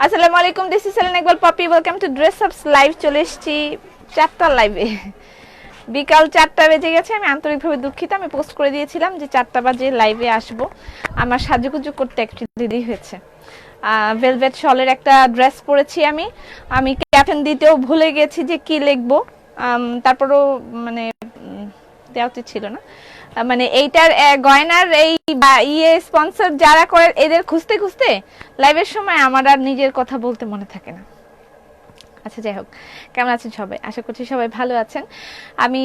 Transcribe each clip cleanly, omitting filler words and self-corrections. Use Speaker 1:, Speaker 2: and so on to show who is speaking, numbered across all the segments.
Speaker 1: আসসালামু আলাইকুম, this is Selina Iqbal Popy. Welcome to dress ups live. চলে এসেছি 4টার লাইভে। বিকাল 4টা বেজে গেছে। আমি আন্তরিকভাবে দুঃখিত। আমি পোস্ট করে দিয়েছিলাম যে 4টা বাজে লাইভে আসব। আমার সাজুগুজু করতে একটু দেরি হয়েছে। ভেলভেট শলের একটা ড্রেস পরেছি আমি ক্যাপশন দিতেও ভুলে গেছি যে কি লিখবো। তারপরও মানে দেওয়া উচিত ছিল না। মানে এইটার গয়নার এই স্পন্সর যারা করে এদের খুঁজতে খুঁজতে লাইভের সময় আমার আর নিজের কথা বলতে মনে থাকে না। আচ্ছা, যাই হোক, কেমন আছেন সবাই? আশা করছি সবাই ভালো আছেন। আমি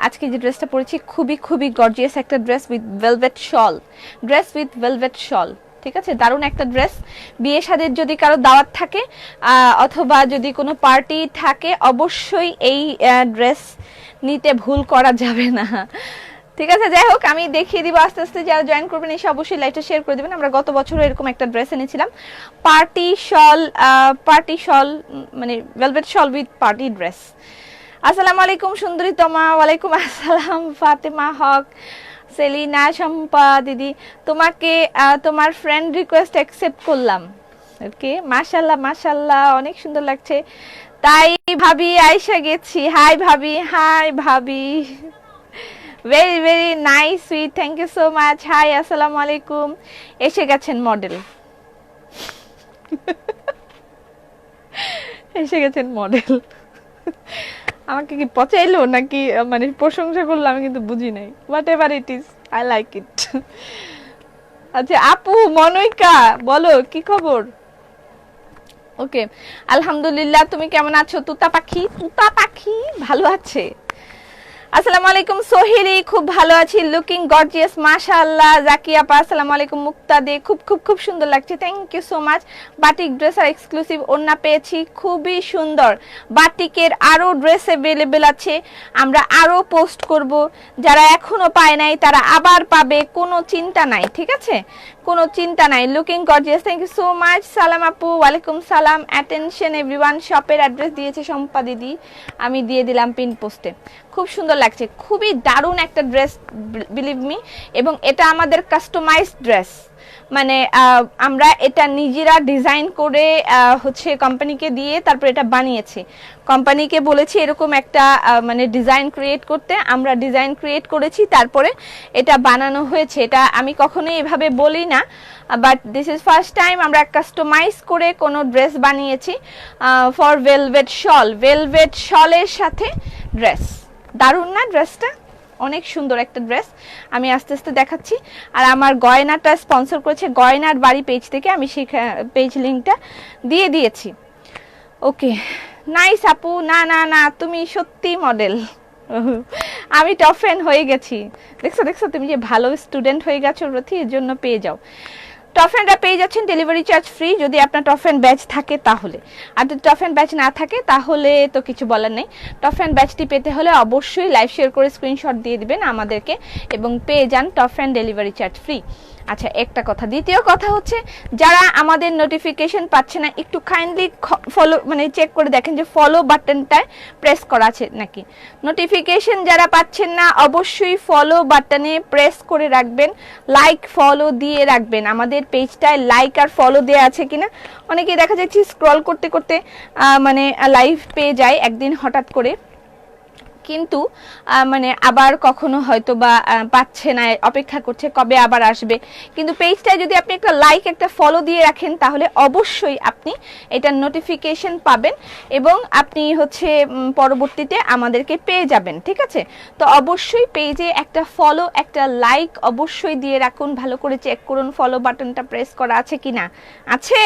Speaker 1: আজকে যে ড্রেসটা পরেছি খুবই খুবই গর্জিয়াস একটা ড্রেস উইথ ভেলভেট শল। ঠিক আছে, দারুণ একটা ড্রেস। বিয়ে শাদীর যদি কারো দাওয়াত থাকে অথবা যদি কোনো পার্টি থাকে, অবশ্যই এই ড্রেস নিতে ভুল করা যাবে না। ঠিক আছে, যাই হোক, আমি দেখিয়ে দিব আস্তে আস্তে। যারা জয়েন করবেন এসে অবশ্যই লাইভটা শেয়ার করে দেবেন। আমরা গত বছরও এরকম একটা ড্রেস এনেছিলাম, পার্টি শল মানে velvet shawl with party dress. আসসালামু আলাইকুম সুন্দরী তমা। ওয়ালাইকুম আসসালাম ফাতেমা হক, সেলিনা, শম্পা দিদি। তোমাকে তোমার ফ্রেন্ড রিকোয়েস্ট অ্যাকসেপ্ট করলাম। ওকে, মাশাআল্লাহ অনেক সুন্দর লাগছে। তাই ভাবি আয়শা গেছি। হাই ভাবি very very nice sweet, thank you so much. Hi, আসসালামু আলাইকুম। এসে গেছেন মডেল। আমাকে কি পচাইলো নাকি মানে প্রশংসা করলো আমি কিন্তু বুঝি নাই। What ever it is, I like it. আচ্ছা আপু মনইকা, বলো কি খবর? ওকে, আলহামদুলিল্লাহ। তুমি কেমন আছো? তুতা পাখি ভালো আছে। আসসালামু আলাইকুম সোহেলি, খুব ভালো আছি। লুকিং গর্জিয়াস, মাশাআল্লাহ। জাকিয়া আপা, আসসালামু আলাইকুম। মুক্তাদে, খুব সুন্দর লাগছে, thank you so much. Batik dress আর এক্সক্লুসিভ ওড়না পেয়েছি, খুবই সুন্দর। বাটিকের আরো ড্রেস अवेलेबल আছে, আমরা আরো পোস্ট করব। যারা এখনো পায় নাই তারা আবার পাবে, কোনো চিন্তা নাই। ঠিক আছে, কোনো চিন্তা নাই। Looking gorgeous, thank you so much. সালাম আপু, ওয়ালাইকুম সালাম। Attention everyone. শপের অ্যাড্রেস দিয়েছে শম্পা দিদি, আমি দিয়ে দিলাম পিন পোস্টে। খুব সুন্দর লাগছে, খুবই দারুণ একটা ড্রেস, বিলিভ মি। এবং এটা আমাদের কাস্টমাইজড ড্রেস, মানে আমরা এটা নিজেরা ডিজাইন করে হচ্ছে কোম্পানিকে দিয়ে তারপর এটা বানিয়েছি। কোম্পানিকে বলেছি এরকম একটা মানে ডিজাইন ক্রিয়েট করতে, আমরা ডিজাইন ক্রিয়েট করেছি, তারপরে এটা বানানো হয়েছে। এটা আমি কখনোই এভাবে বলি না, but this is first time আমরা কাস্টমাইজ করে কোনো ড্রেস বানিয়েছি ফর ভেলভেট শলের সাথে ড্রেস। দারুণ না ড্রেসটা? অনেক সুন্দর একটা ড্রেস। আমি আস্তে আস্তে দেখাচ্ছি। আর আমার গয়নাটা স্পন্সর করেছে গয়নার বাড়ি পেজ থেকে, আমি সেই পেজ লিঙ্কটা দিয়ে দিয়েছি। ওকে, নাইস আপু। না তুমি সত্যি মডেল। আমি টপ ফ্যান হয়ে গেছি। দেখছো তুমি যে ভালো স্টুডেন্ট হয়ে গেছো রথি, এর জন্য পেয়ে যাও। টপ ফ্যানটা পেয়ে যাচ্ছেন ডেলিভারি চার্জ ফ্রি, যদি আপনার টপ ফ্যান ব্যাচ থাকে তাহলে। আর যদি টপ ফ্যান ব্যাচ না থাকে তাহলে তো কিছু বলার নেই। টপ ফ্যান ব্যাচটি পেতে হলে অবশ্যই লাইভ শেয়ার করে স্ক্রিনশট দিয়ে দিবেন আমাদেরকে এবং পেয়ে যান top fan delivery charge free. আচ্ছা, একটা কথা। দ্বিতীয় কথা হচ্ছে, যারা আমাদের নোটিফিকেশন পাচ্ছে না, একটু কাইন্ডলি ফলো মানে চেক করে দেখেন যে ফলো বাটনটায় প্রেস করা আছে নাকি। নোটিফিকেশন যারা পাচ্ছেন না অবশ্যই ফলো বাটনে প্রেস করে রাখবেন, লাইক ফলো দিয়ে রাখবেন। আমাদের পেজটায় লাইক আর ফলো দেওয়া আছে কিনা। অনেকেই দেখা যাচ্ছে স্ক্রল করতে করতে মানে লাইভ পেয়ে যায় একদিন হঠাৎ করে, কিন্তু মানে আবার কখনো হয়তো বা পাচ্ছে না, অপেক্ষা করছে কবে আবার আসবে। কিন্তু পেজটায় যদি আপনি একটা লাইক একটা ফলো দিয়ে রাখেন তাহলে অবশ্যই আপনি এটার নোটিফিকেশন পাবেন এবং আপনি হচ্ছে পরবর্তীতে আমাদেরকে পেয়ে যাবেন। ঠিক আছে, তো অবশ্যই পেজে একটা ফলো একটা লাইক অবশ্যই দিয়ে রাখুন। ভালো করে চেক করুন ফলো বাটনটা প্রেস করা আছে কিনা। আছে?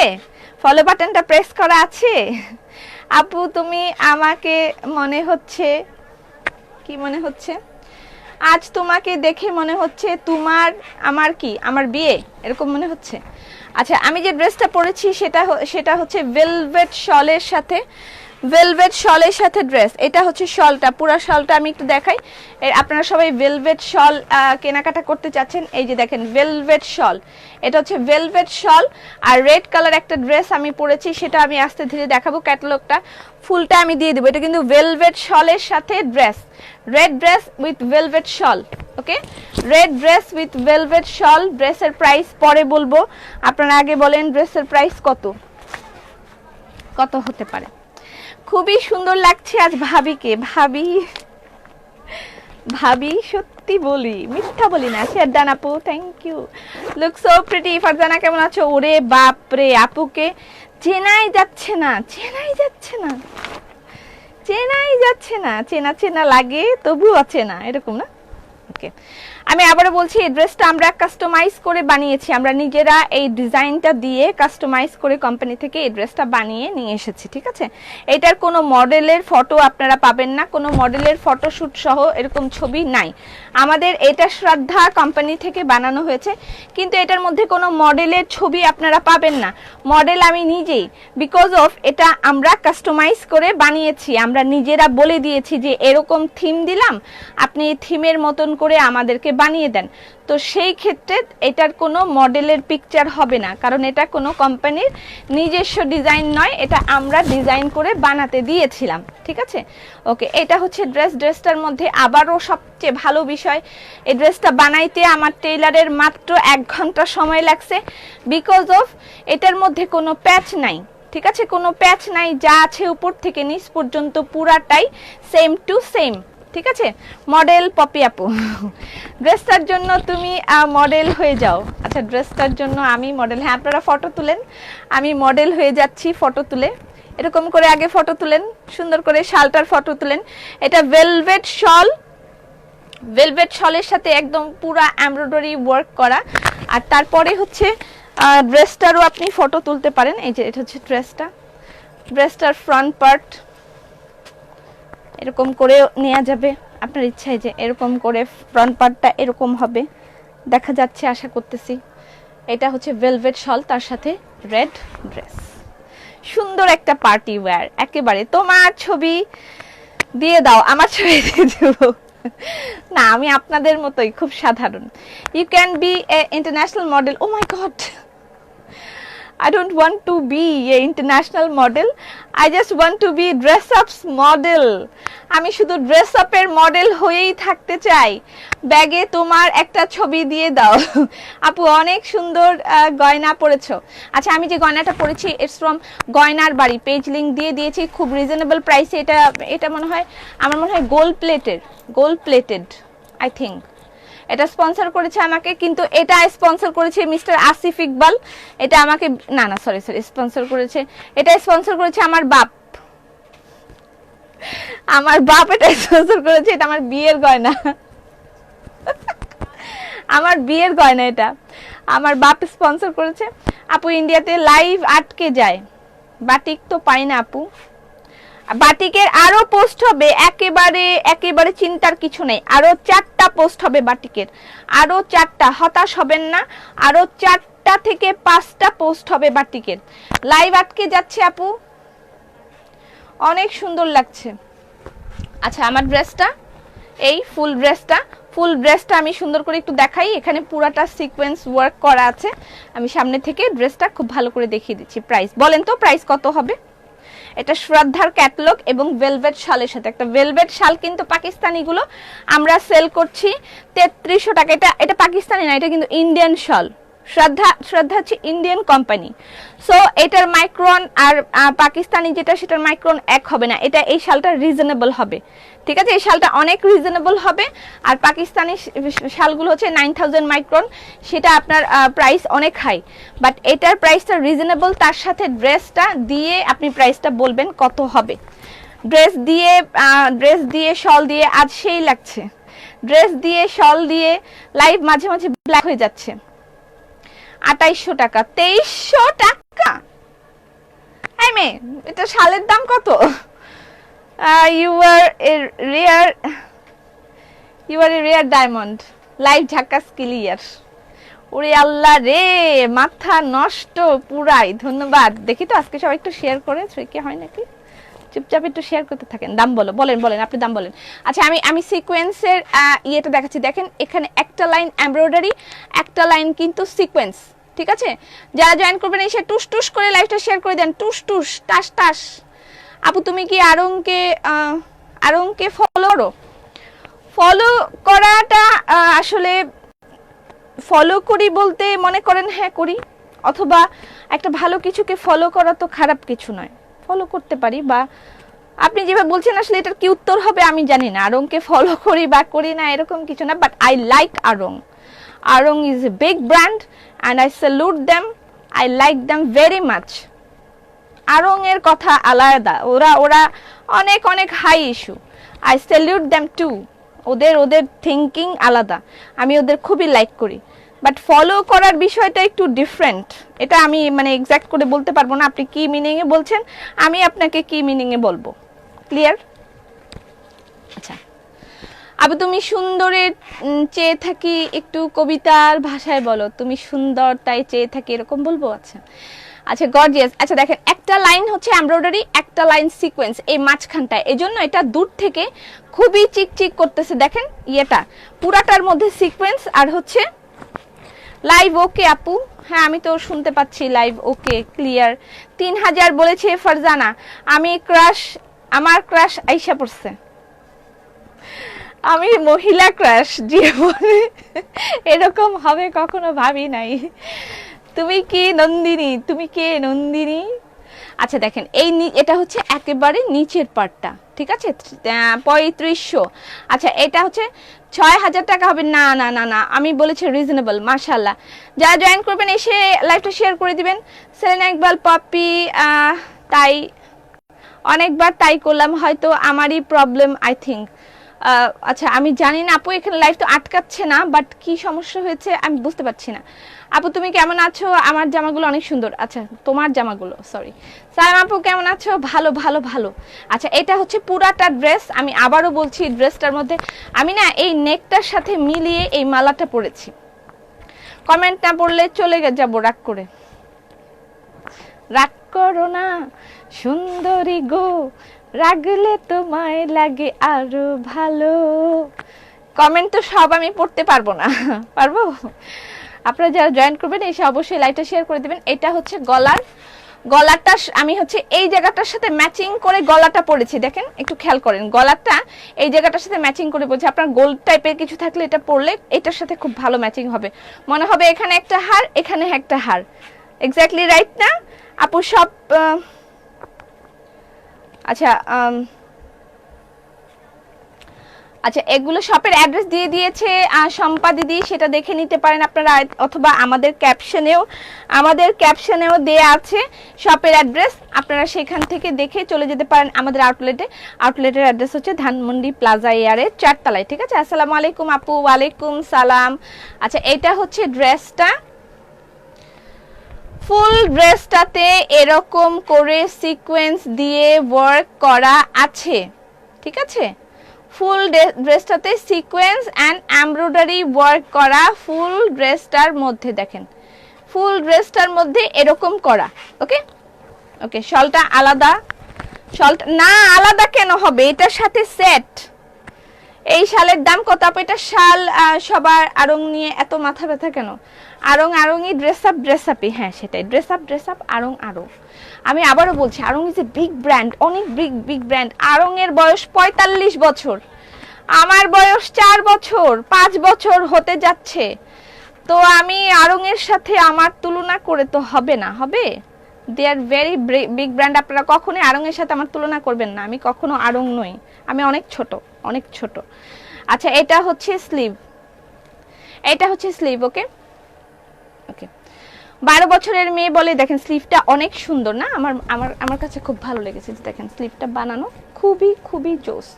Speaker 1: ফলো বাটনটা প্রেস করা আছে? আপু তুমি আমাকে মনে হচ্ছে, কি মনে হচ্ছে? আজ তোমাকে দেখে মনে হচ্ছে আমার বিয়ে, এরকম মনে হচ্ছে। আচ্ছা, আমি যে ড্রেসটা পরেছি সেটা হচ্ছে ভেলভেট শলের সাথে ড্রেস। এটা হচ্ছে শলটা, পুরো শলটা আমি একটু দেখাই। আপনারা সবাই ভেলভেট শল কেনাকাটা করতে চাচ্ছেন, এই যে দেখেন ভেলভেট শল। এটা হচ্ছে ভেলভেট শল আর রেড কালার একটা ড্রেস আমি পরেছি, সেটা আমি আস্তে ধীরে দেখাবো। ক্যাটালগটা ফুলটা আমি দিয়ে দেবো। এটা কিন্তু ভেলভেট শলের সাথে dress, red dress with velvet shawl. Okay, red dress with velvet shawl. ড্রেসের প্রাইস পরে বলবো, আপনারা আগে বলেন ড্রেসের প্রাইস কত। কত হতে পারে? খুবই সুন্দর লাগছে আজ ভাবিকে। ভাবি ভাবি সত্যি বলি, মিথ্যা বলি না। শেয়ার ডান আপু, thank you. Look so pretty. Farzana কেমন আছো? ওরে বাপ রে, আপুকে চেনাই যাচ্ছে না, চেনাই যাচ্ছে না, চেনাই যাচ্ছে না। চেনা চেনা লাগে তবু আছে না, এরকম না? ওকে, আমি আবারও বলছি, এই ড্রেসটা আমরা কাস্টমাইজ করে বানিয়েছি। আমরা নিজেরা এই ডিজাইনটা দিয়ে কাস্টমাইজ করে কোম্পানি থেকে এই ড্রেসটা বানিয়ে নিয়ে এসেছি, ঠিক আছে? এটার কোনো মডেলের ফটো আপনারা পাবেন না, কোনো মডেলের ফটোশ্যুট সহ এরকম ছবি নাই আমাদের। এটা শ্রদ্ধা কোম্পানি থেকে বানানো হয়েছে, কিন্তু এটার মধ্যে কোনো মডেলের ছবি আপনারা পাবেন না। মডেল আমি নিজেই, বিকজ অফ এটা আমরা কাস্টমাইজ করে বানিয়েছি। আমরা নিজেরা বলে দিয়েছি যে এরকম থিম দিলাম, আপনি থিমের মতন করে আমাদেরকে বানিয়ে দেন। তো সেই ক্ষেত্রে এটার কোনো মডেলের পিকচার হবে না, কারণ এটা কোনো কোম্পানির নিজস্ব ডিজাইন নয়, এটা আমরা ডিজাইন করে বানাতে দিয়েছিলাম, ঠিক আছে? ওকে, এটা হচ্ছে ড্রেস। ড্রেসটার মধ্যে আবারও সবচেয়ে ভালো বিষয়, এই ড্রেসটা বানাইতে আমার টেইলারের মাত্র 1 ঘন্টা সময় লাগছে, বিকজ অফ এটার মধ্যে কোনো প্যাচ নাই, ঠিক আছে? কোনো প্যাচ নাই, যা আছে উপর থেকে নিচ পর্যন্ত পুরাটাই সেম টু সেম, ঠিক আছে? মডেল পপি আপু, ড্রেসটার জন্য তুমি মডেল হয়ে যাও। আচ্ছা, ড্রেসটার জন্য আমি মডেল? হ্যাঁ, আপনারা ফটো তুলেন, আমি মডেল হয়ে যাচ্ছি। ফটো তুলে এরকম করে আগে ফটো তুলেন, সুন্দর করে শালটার ফটো তুলেন। এটা ভেলভেট শল, ভেলভেট শলের সাথে একদম পুরা এমব্রয়ডারি ওয়ার্ক করা। আর তারপরে হচ্ছে ড্রেসটারও আপনি ফটো তুলতে পারেন। এই যে এটা হচ্ছে ড্রেসটা, ড্রেসটার ফ্রন্ট পার্ট এরকম করে নেওয়া যাবে আপনার ইচ্ছায়, যে এরকম করে ফ্রন্ট পার্টটা এরকম হবে, দেখা যাচ্ছে আশা করতেছি। এটা হচ্ছে ভেলভেট শল, তার সাথে রেড ড্রেস, সুন্দর একটা পার্টি ওয়্যার একেবারে। তোমার ছবি দিয়ে দাও, আমার ছবি দিয়ে দেবো না, আমি আপনাদের মতোই খুব সাধারণ। You can be a international model. Oh my god, I don't want to be a international model, I just want to be dress ups model. আমি শুধু ড্রেস আপের মডেল হয়েই থাকতে চাই। ব্যাগে তোমার একটা ছবি দিয়ে দাও। আপু অনেক সুন্দর গয়না পরেছো। আচ্ছা, আমি যে গয়নাটা পরেছি ইটস ফ্রম গয়নার বাড়ি, পেজ লিংক দিয়ে দিয়েছি, খুব রিজনেবল প্রাইসে। এটা মনে হয়, আমার মনে হয় গোল্ড প্লেটেড আই থিঙ্ক। এটা স্পন্সর করেছে আমাকে, কিন্তু এটা স্পন্সর করেছে মিস্টার আসিফ ইকবাল। এটা আমাকে না সরি স্পন্সর করেছে, এটা স্পন্সর করেছে আমার বাপ। এটা স্পন্সর করেছে। এটা আমার বিয়ের গয়না, আমার বিয়ের গয়না। এটা আমার বাপ স্পন্সর করেছে। আপু ইন্ডিয়াতে লাইভ আটকে যায়, বাটিক তো পাই না আপু। বাটিকের আরো পোস্ট হবে, একেবারে চিন্তার কিছু নেই। আরো 4টা পোস্ট হবে বাটিকের, আরো 4টা, হতাশ হবেন না। আরো 4টা থেকে 5টা পোস্ট হবে বাটিকের। লাইভ আটকে যাচ্ছে আপু, অনেক সুন্দর লাগছে। আচ্ছা, আমার ড্রেসটা, এই ফুল ড্রেসটা আমি সুন্দর করে একটু দেখাই। এখানে পুরাটা সিকোয়েন্স ওয়ার্ক করা আছে। আমি সামনে থেকে ড্রেসটা খুব ভালো করে দেখিয়ে দিচ্ছি। প্রাইস বলেন তো, প্রাইস কত হবে? এটা শ্রদ্ধার ক্যাটালগ এবং ভেলভেট শালের সাথে। একটা ভেলভেট শাল কিন্তু পাকিস্তানিগুলো আমরা সেল করছি 3300 টাকা। এটা পাকিস্তানি না, এটা কিন্তু ইন্ডিয়ান শাল। শ্রদ্ধা হচ্ছে ইন্ডিয়ান কোম্পানি। সো এটার মাইক্রন আর পাকিস্তানি যেটা, সেটার মাইক্রন এক হবে না। এই শালটা রিজনেবল হবে, ঠিক আছে? এই শালটা অনেক রিজনেবল হবে। আর পাকিস্তানি শালগুলো হচ্ছে 9000 মাইক্রন, সেটা আপনার প্রাইস অনেক হাই। বাট এটার প্রাইসটা রিজনেবল, তার সাথে ড্রেসটা দিয়ে আপনি প্রাইসটা বলবেন কত হবে। ড্রেস দিয়ে শল দিয়ে আজ সেই লাগছে। ড্রেস দিয়ে শল দিয়ে লাইভ মাঝে মাঝে ব্ল্যাক হয়ে যাচ্ছে। 2800 টাকা, 2300 টাকা। এই মেয়ে, এটা শালের দাম কত? You are a rare diamond, live ঝাক্কাস ক্লিয়ার। ওরে আল্লাহ রে, মাথা নষ্ট পুরাই। ধন্যবাদ। দেখি তো আজকে সবাই একটু শেয়ার করে, কি হয় নাকি? চুপচাপ একটু শেয়ার করতে থাকেন। দাম বলেন আপনি দাম বলেন। আচ্ছা, আমি সিকোয়েন্সের ইয়েটা দেখাচ্ছি। দেখেন, এখানে একটা লাইন এমব্রয়ডারি, একটা লাইন কিন্তু সিকোয়েন্স, ঠিক আছে? যারা জয়েন করবেন এসে টুস টুস করে লাইভটা শেয়ার করে দেন। টুস টুস টাস টাস। আপু তুমি কি আরংকে ফলো করাটা আসলে ফলো করি বলতে মনে করেন হ্যাঁ করি, অথবা একটা ভালো কিছুকে ফলো করা তো খারাপ কিছু নয়। ফলো করতে পারি, বা আপনি যেভাবে বলছেন আসলে এটার কি উত্তর হবে আমি জানি না। আড়ংকে ফলো করি বা করি না এরকম কিছু না, বাট আই লাইক আড়ং। আড়ং is a big brand and I salute them, I like them very much. আড়ং এর কথা আলাদা, ওরা ওরা অনেক অনেক high issue, I salute them to. ওদের ওদের থিঙ্কিং আলাদা, আমি ওদের খুবই লাইক করি, বাট ফলো করার বিষয়টা একটু ডিফারেন্ট। এটা আমি মানে এক্স্যাক্ট করে বলতে পারবো না আপনি কি মিনিংয়ে বলছেন, আমি আপনাকে কি মিনিংয়ে বলবো। ক্লিয়ার? আচ্ছা আবু, তুমি সুন্দরের চেয়ে থাকি, একটু কবিতার ভাষায় বলো। তুমি সুন্দর তাই চেয়ে থাকি, এরকম বলবো? আচ্ছা আচ্ছা, গর্জিয়াস। আচ্ছা দেখেন, একটা লাইন হচ্ছে এমব্রয়ডারি, একটা লাইন সিকোয়েন্স এই মাঝখানটায়, এজন্য এটা দূর থেকে খুবই চিকচিক করতেছে। দেখেন ইয়েটা পুরাটার মধ্যে সিকোয়েন্স আর হচ্ছে লাইভ। ওকে আপু, হ্যাঁ আমি তো শুনতে পাচ্ছি লাইভ। Okay clear. 3000 বলেছে ফারজানা। আমি ক্রাশ, আমার ক্রাশ আইসা পড়ছে। আমি মহিলা ক্রাশ জীবনে এরকম হবে কখনো ভাবি নাই। তুমি কি নন্দিনী? তুমি কে নন্দিনী? আচ্ছা দেখেন, এই এটা হচ্ছে একেবারে নিচের পার্টটা, ঠিক আছে? 3500। আচ্ছা এটা হচ্ছে 6000 টাকা হবে। না না না না, আমি বলেছি রিজনেবল। মাশাআল্লাহ, যারা জয়েন করবেন এসে লাইভটা শেয়ার করে দিবেন। সেলেনা ইকবাল পপি, তাই অনেকবার তাই করলাম, হয়তো আমারই প্রবলেম আই থিঙ্ক। আচ্ছা আমি জানি না আপু, এখানে লাইভ তো আটকাচ্ছে না, বাট কি সমস্যা হয়েছে আমি বুঝতে পারছি না। আপু তুমি কেমন আছো? আমার জামাগুলো অনেক সুন্দর। আচ্ছা তোমার জামাগুলো, সরি। সালাম আপু কেমন আছো? ভালো ভালো ভালো। আচ্ছা এটা হচ্ছে পুরাটা ড্রেস, আমি আবারও বলছি ড্রেসটার মধ্যে আমি না এই নেকটার সাথে মিলিয়ে এই মালাটা পরেছি। কমেন্ট না পড়লে চলে যাবো রাগ করে। রাগ করো না সুন্দরী গো, রাগলে তোমায় লাগে আরো ভালো। কমেন্ট তো সব আমি পড়তে পারবো না, পারবো? আপনারা যারা জয়েন করবেন এসে অবশ্যই লাইভটা শেয়ার করে দিবেন। এটা হচ্ছে গলাটা আমি হচ্ছে এই জায়গাটার সাথে ম্যাচিং করে গলাটা পরেছি। দেখেন একটু খেয়াল করেন, গলাটা এই জায়গাটার সাথে ম্যাচিং করে পড়ছি। আপনার গোল্ড টাইপের কিছু থাকলে এটা পরলে এটার সাথে খুব ভালো ম্যাচিং হবে, মনে হবে এখানে একটা হার এখানে একটা হার। এক্স্যাক্টলি রাইট না আপু? সব আচ্ছা আচ্ছা এগুলো শপের অ্যাড্রেস দিয়ে দিয়েছে শম্পা দিদি, সেটা দেখে নিতে পারেন আপনারা, অথবা আমাদের ক্যাপশনেও দেয়া আছে শপের অ্যাড্রেস, আপনারা সেখান থেকে দেখে চলে যেতে পারেন আমাদের আউটলেটের অ্যাড্রেস হচ্ছে ধানমন্ডি প্লাজা এয়ারের 4 তলায়, ঠিক আছে? আসসালামু আলাইকুম আপু। ওয়ালাইকুম সালাম। আচ্ছা এটা হচ্ছে ড্রেসটা, ফুল ড্রেসটাতে এরকম করে সিকোয়েন্স দিয়ে ওয়ার্ক করা আছে, ঠিক আছে? ফুল ড্রেসটাতে সিকোয়েন্স অ্যান্ড এমব্রয়ডারি ওয়ার্ক করা, ফুল ড্রেসটার মধ্যে দেখেন, ফুল ড্রেসটার মধ্যে এরকম করা। ওকে ওকে, শলটা আলাদা, শলটা না আলাদা কেন হবে, এটার সাথে সেট। এই শালের দাম কত আপু? এটা শাল সবার আড়ং নিয়ে এত মাথা ব্যথা কেন? আড়ংই ড্রেস আপই, হ্যাঁ সেটাই, ড্রেস আপ আড়ং। আমি আবারও বলছি আড়ং ইজ এ বিগ ব্র্যান্ড, অনেক বিগ ব্র্যান্ড। আড়ং এর বয়স 45 বছর, আমার বয়স 4 বছর 5 বছর হতে যাচ্ছে, তো আমি আড়ং এর সাথে আমার তুলনা করে তো হবে না, হবে? দে আর ভেরি বিগ ব্র্যান্ড। আপনারা কখনোই আড়ং এর সাথে আমার তুলনা করবেন না, আমি কখনো আড়ং নই, আমি অনেক ছোট। আচ্ছা এটা হচ্ছে স্লিভ, ওকে ওকে। 12 বছরের মেয়ে বলে দেখেন স্লিভটা অনেক সুন্দর না? আমার কাছে খুব ভালো লেগেছে। দেখেন স্লিভটা বানানো খুবই জোস,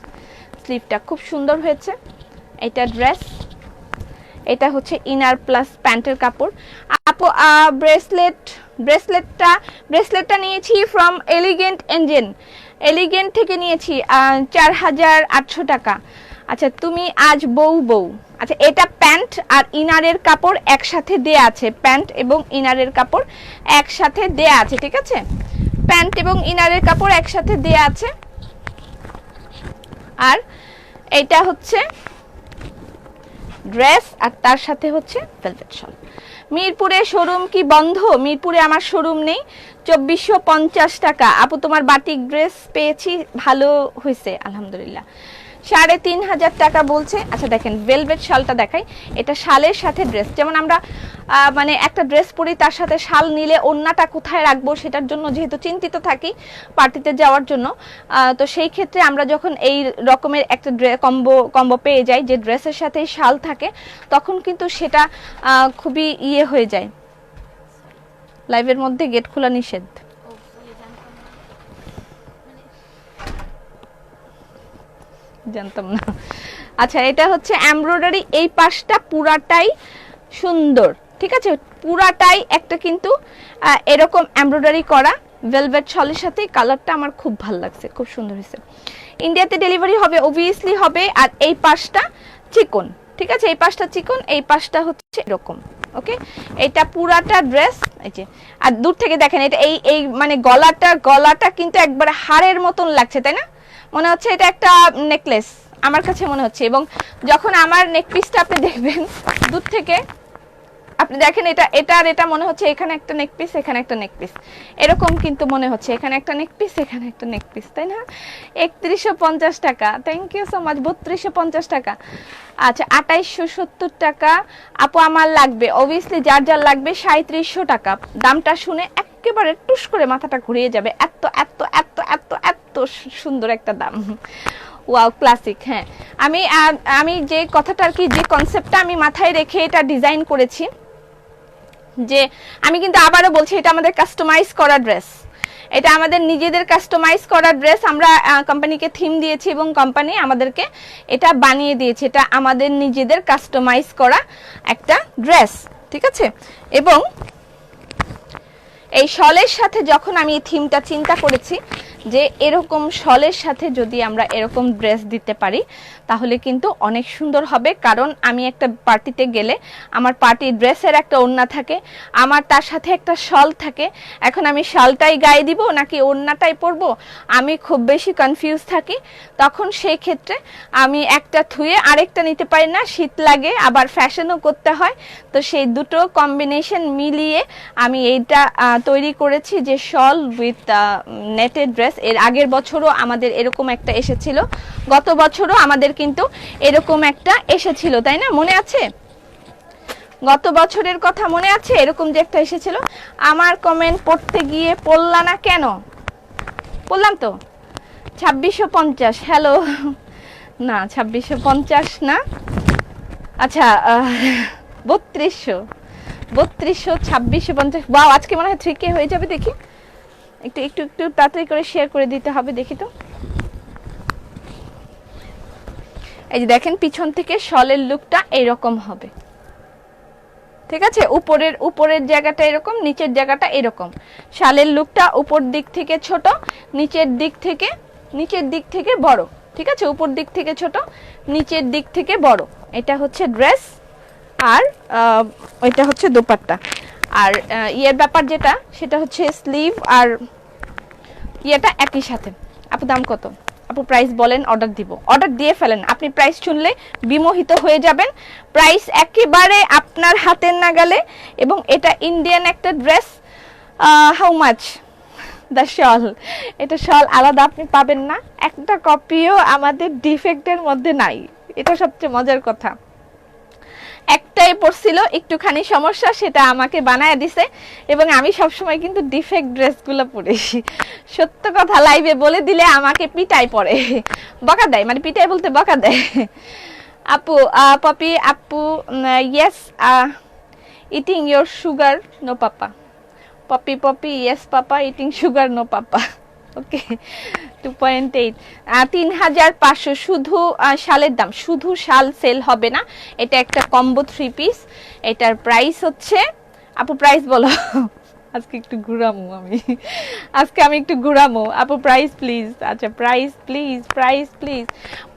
Speaker 1: স্লিভটা খুব সুন্দর হয়েছে। এটা ড্রেস, এটা হচ্ছে ইনার প্লাস প্যান্টের কাপড়। আপু ব্রেসলেটটা নিয়েছি ফ্রম এলিগেন্ট থেকে নিয়েছি 4800 টাকা। আচ্ছা তুমি আজ বউ। আচ্ছা এটা প্যান্ট আর ইনারের কাপড় একসাথে দেয়া আছে, প্যান্ট এবং ইনারের কাপড় একসাথে দেয়া আছে, ঠিক আছে? প্যান্ট এবং ইনারের কাপড় একসাথে দেয়া আছে। আর এটা হচ্ছে ড্রেস আর তার সাথে হচ্ছে ভেলভেট শল। মিরপুরে শোরুম কি বন্ধ? মিরপুরে আমার শোরুম নেই। 2450 টাকা। আপু তোমার বাটিক ড্রেস পেয়েছি, ভালো হয়েছে আলহামদুলিল্লাহ। 3,500 টাকা বলছে। আচ্ছা দেখেন ভেলভেট শালটা দেখাই, এটা শালের সাথে ড্রেস, যেমন আমরা মানে একটা ড্রেস পরি তার সাথে শাল নিলে ওড়নাটা কোথায় রাখবো সেটার জন্য যেহেতু চিন্তিত থাকি পার্টিতে যাওয়ার জন্য, তো সেই ক্ষেত্রে আমরা যখন এই রকমের একটা কম্বো পেয়ে যাই যে ড্রেসের সাথে শাল থাকে, তখন কিন্তু সেটা খুবই ইয়ে হয়ে যায়। লাইভের মধ্যে গেট খোলা নিষেধ। জানতাম না। আচ্ছা এটা হচ্ছে এমব্রয়ডারি, এই পাশটা পুরাটাই সুন্দর, ঠিক আছে, পুরাটাই একটা কিন্তু এরকম এমব্রয়ডারি করা ভেলভেট শলের সাথে। কালারটা আমার খুব ভালো লাগছে, খুব সুন্দর হয়েছে। ইন্ডিয়াতে ডেলিভারি হবে, অবভিয়াসলি হবে। আর এই পাশটা চিকন, ঠিক আছে, এই পাশটা চিকন, এই পাশটা হচ্ছে এরকম। ওকে, এটা পুরাটা ড্রেস, এই যে, আর দূর থেকে দেখেন এটা এই মানে গলাটা কিন্তু একবার হাড়ের মতন লাগছে, তাই না? মনে হচ্ছে এটা একটা নেকলেস, আমার কাছে মনে হচ্ছে। এবং যখন আমার নেক পিসটা আপনি দেখবেন দূর থেকে, আপনি দেখেন এটা মনে হচ্ছে এখানে একটা নেক পিস, এখানে একটা নেক পিস, এরকম কিন্তু মনে হচ্ছে এখানে একটা নেক পিস, এখানে একটা নেক পিস, তাই না? 3150 টাকা, থ্যাংক ইউ সো মাচ। 3250 টাকা। আচ্ছা 2870 টাকা। আপু আমার লাগবে, অবভিয়াসলি যার যার লাগবে 3700 টাকা। দামটা শুনে একেবারে টুস করে মাথাটা ঘুরিয়ে যাবে, এত এত এত এত এত সুন্দর একটা দাম। Wow, classic. হ্যাঁ, আমি যে কথাটা আর কি, যে কনসেপ্টটা আমি মাথায় রেখে এটা ডিজাইন করেছি, যে আমি কিন্তু আবারও বলছি এটা আমাদের কাস্টমাইজ করা ড্রেস, এটা আমাদের নিজেদের কাস্টমাইজ করা ড্রেস। আমরা কোম্পানিকে থিম দিয়েছি এবং কোম্পানি আমাদেরকে এটা বানিয়ে দিয়েছে, এটা আমাদের নিজেদের কাস্টমাইজ করা একটা ড্রেস, ঠিক আছে। এবং এই শলের সাথে যখন আমি এই থিমটা চিন্তা করেছি যে এরকম শলের সাথে যদি আমরা এরকম ড্রেস দিতে পারি তাহলে কিন্তু অনেক সুন্দর হবে। কারণ আমি একটা পার্টিতে গেলে আমার পার্টি ড্রেসের একটা ওড়না থাকে, আমার তার সাথে একটা শল থাকে। এখন আমি শালটাই গায়ে দিব নাকি ওড়নাটাই পরবো, আমি খুব বেশি কনফিউজ থাকি। তখন সেই ক্ষেত্রে আমি একটা থুয়ে আরেকটা নিতে পারি না, শীত লাগে, আবার ফ্যাশনও করতে হয়। তো সেই দুটো কম্বিনেশন মিলিয়ে আমি এইটা তৈরি করেছি, যে শল উইথ নেটেড ড্রেস। এর আগের বছরও আমাদের এরকম একটা এসেছিল, গত বছরও আমাদের কিন্তু এরকম একটা এসেছিল, তাই না? মনে আছে? গত বছরের কথা মনে আছে এরকম যে একটা এসেছিল? আমার কমেন্ট পড়তে গিয়ে পড়লা না কেন? বললাম তো 2650। হ্যালো, না 2650 না, আচ্ছা 3200, 2650। বাও, আজকে মনে হয় 3K হয়ে যাবে। দেখি একটু একটু একটু তাড়াতাড়ি করে শেয়ার করে দিতে হবে, দেখি তো। এই যে দেখেন পিছন থেকে শলের লুকটা এইরকম হবে, ঠিক আছে। উপরের জায়গাটা এরকম, নিচের জায়গাটা এরকম। শালের লুকটা উপর দিক থেকে ছোট, নিচের দিক থেকে বড়, ঠিক আছে। উপর দিক থেকে ছোট, নিচের দিক থেকে বড়। এটা হচ্ছে ড্রেস, আর এটা হচ্ছে দোপাট্টা। আর ইয়ের ব্যাপার যেটা, সেটা হচ্ছে স্লিভ আর ইয়েটা একই সাথে। আপু দাম কত? আপু প্রাইস বলেন, অর্ডার দিব। অর্ডার দিয়ে ফেলেন, আপনি প্রাইস শুনলে বিমোহিত হয়ে যাবেন। প্রাইস একেবারে আপনার হাতের নাগালে। এবং এটা ইন্ডিয়ান একটা ড্রেস। হাউ মাচ দ্য শল? এটা শল আলাদা আপনি পাবেন না, একটা কপিও আমাদের ডিফেক্টের মধ্যে নাই। এটা সবচেয়ে মজার কথা। একটাই পড়ছিল, একটুখানি সমস্যা, সেটা আমাকে বানায় দিছে। এবং আমি সবসময় কিন্তু ডিফেক্ট ড্রেসগুলো পরি, সত্য কথা লাইভে বলে দিলে আমাকে পিটাই পড়ে, বকা দেয়, মানে পিটাই বলতে বকা দেয়। আপু পপি আপু, yes eating your sugar no papa. Popy yes papa, eating sugar no papa. Okay, 2.8, 3500 শুধু শালের দাম। শুধু শাল সেল হবে না, এটা একটা কম্বো 3 পিস। এটার প্রাইস হচ্ছে, আপু প্রাইস বলো। আজকে একটু ঘুরামো আমি একটু ঘুরামো। আপু প্রাইস প্লিজ। আচ্ছা প্রাইস প্লিজ,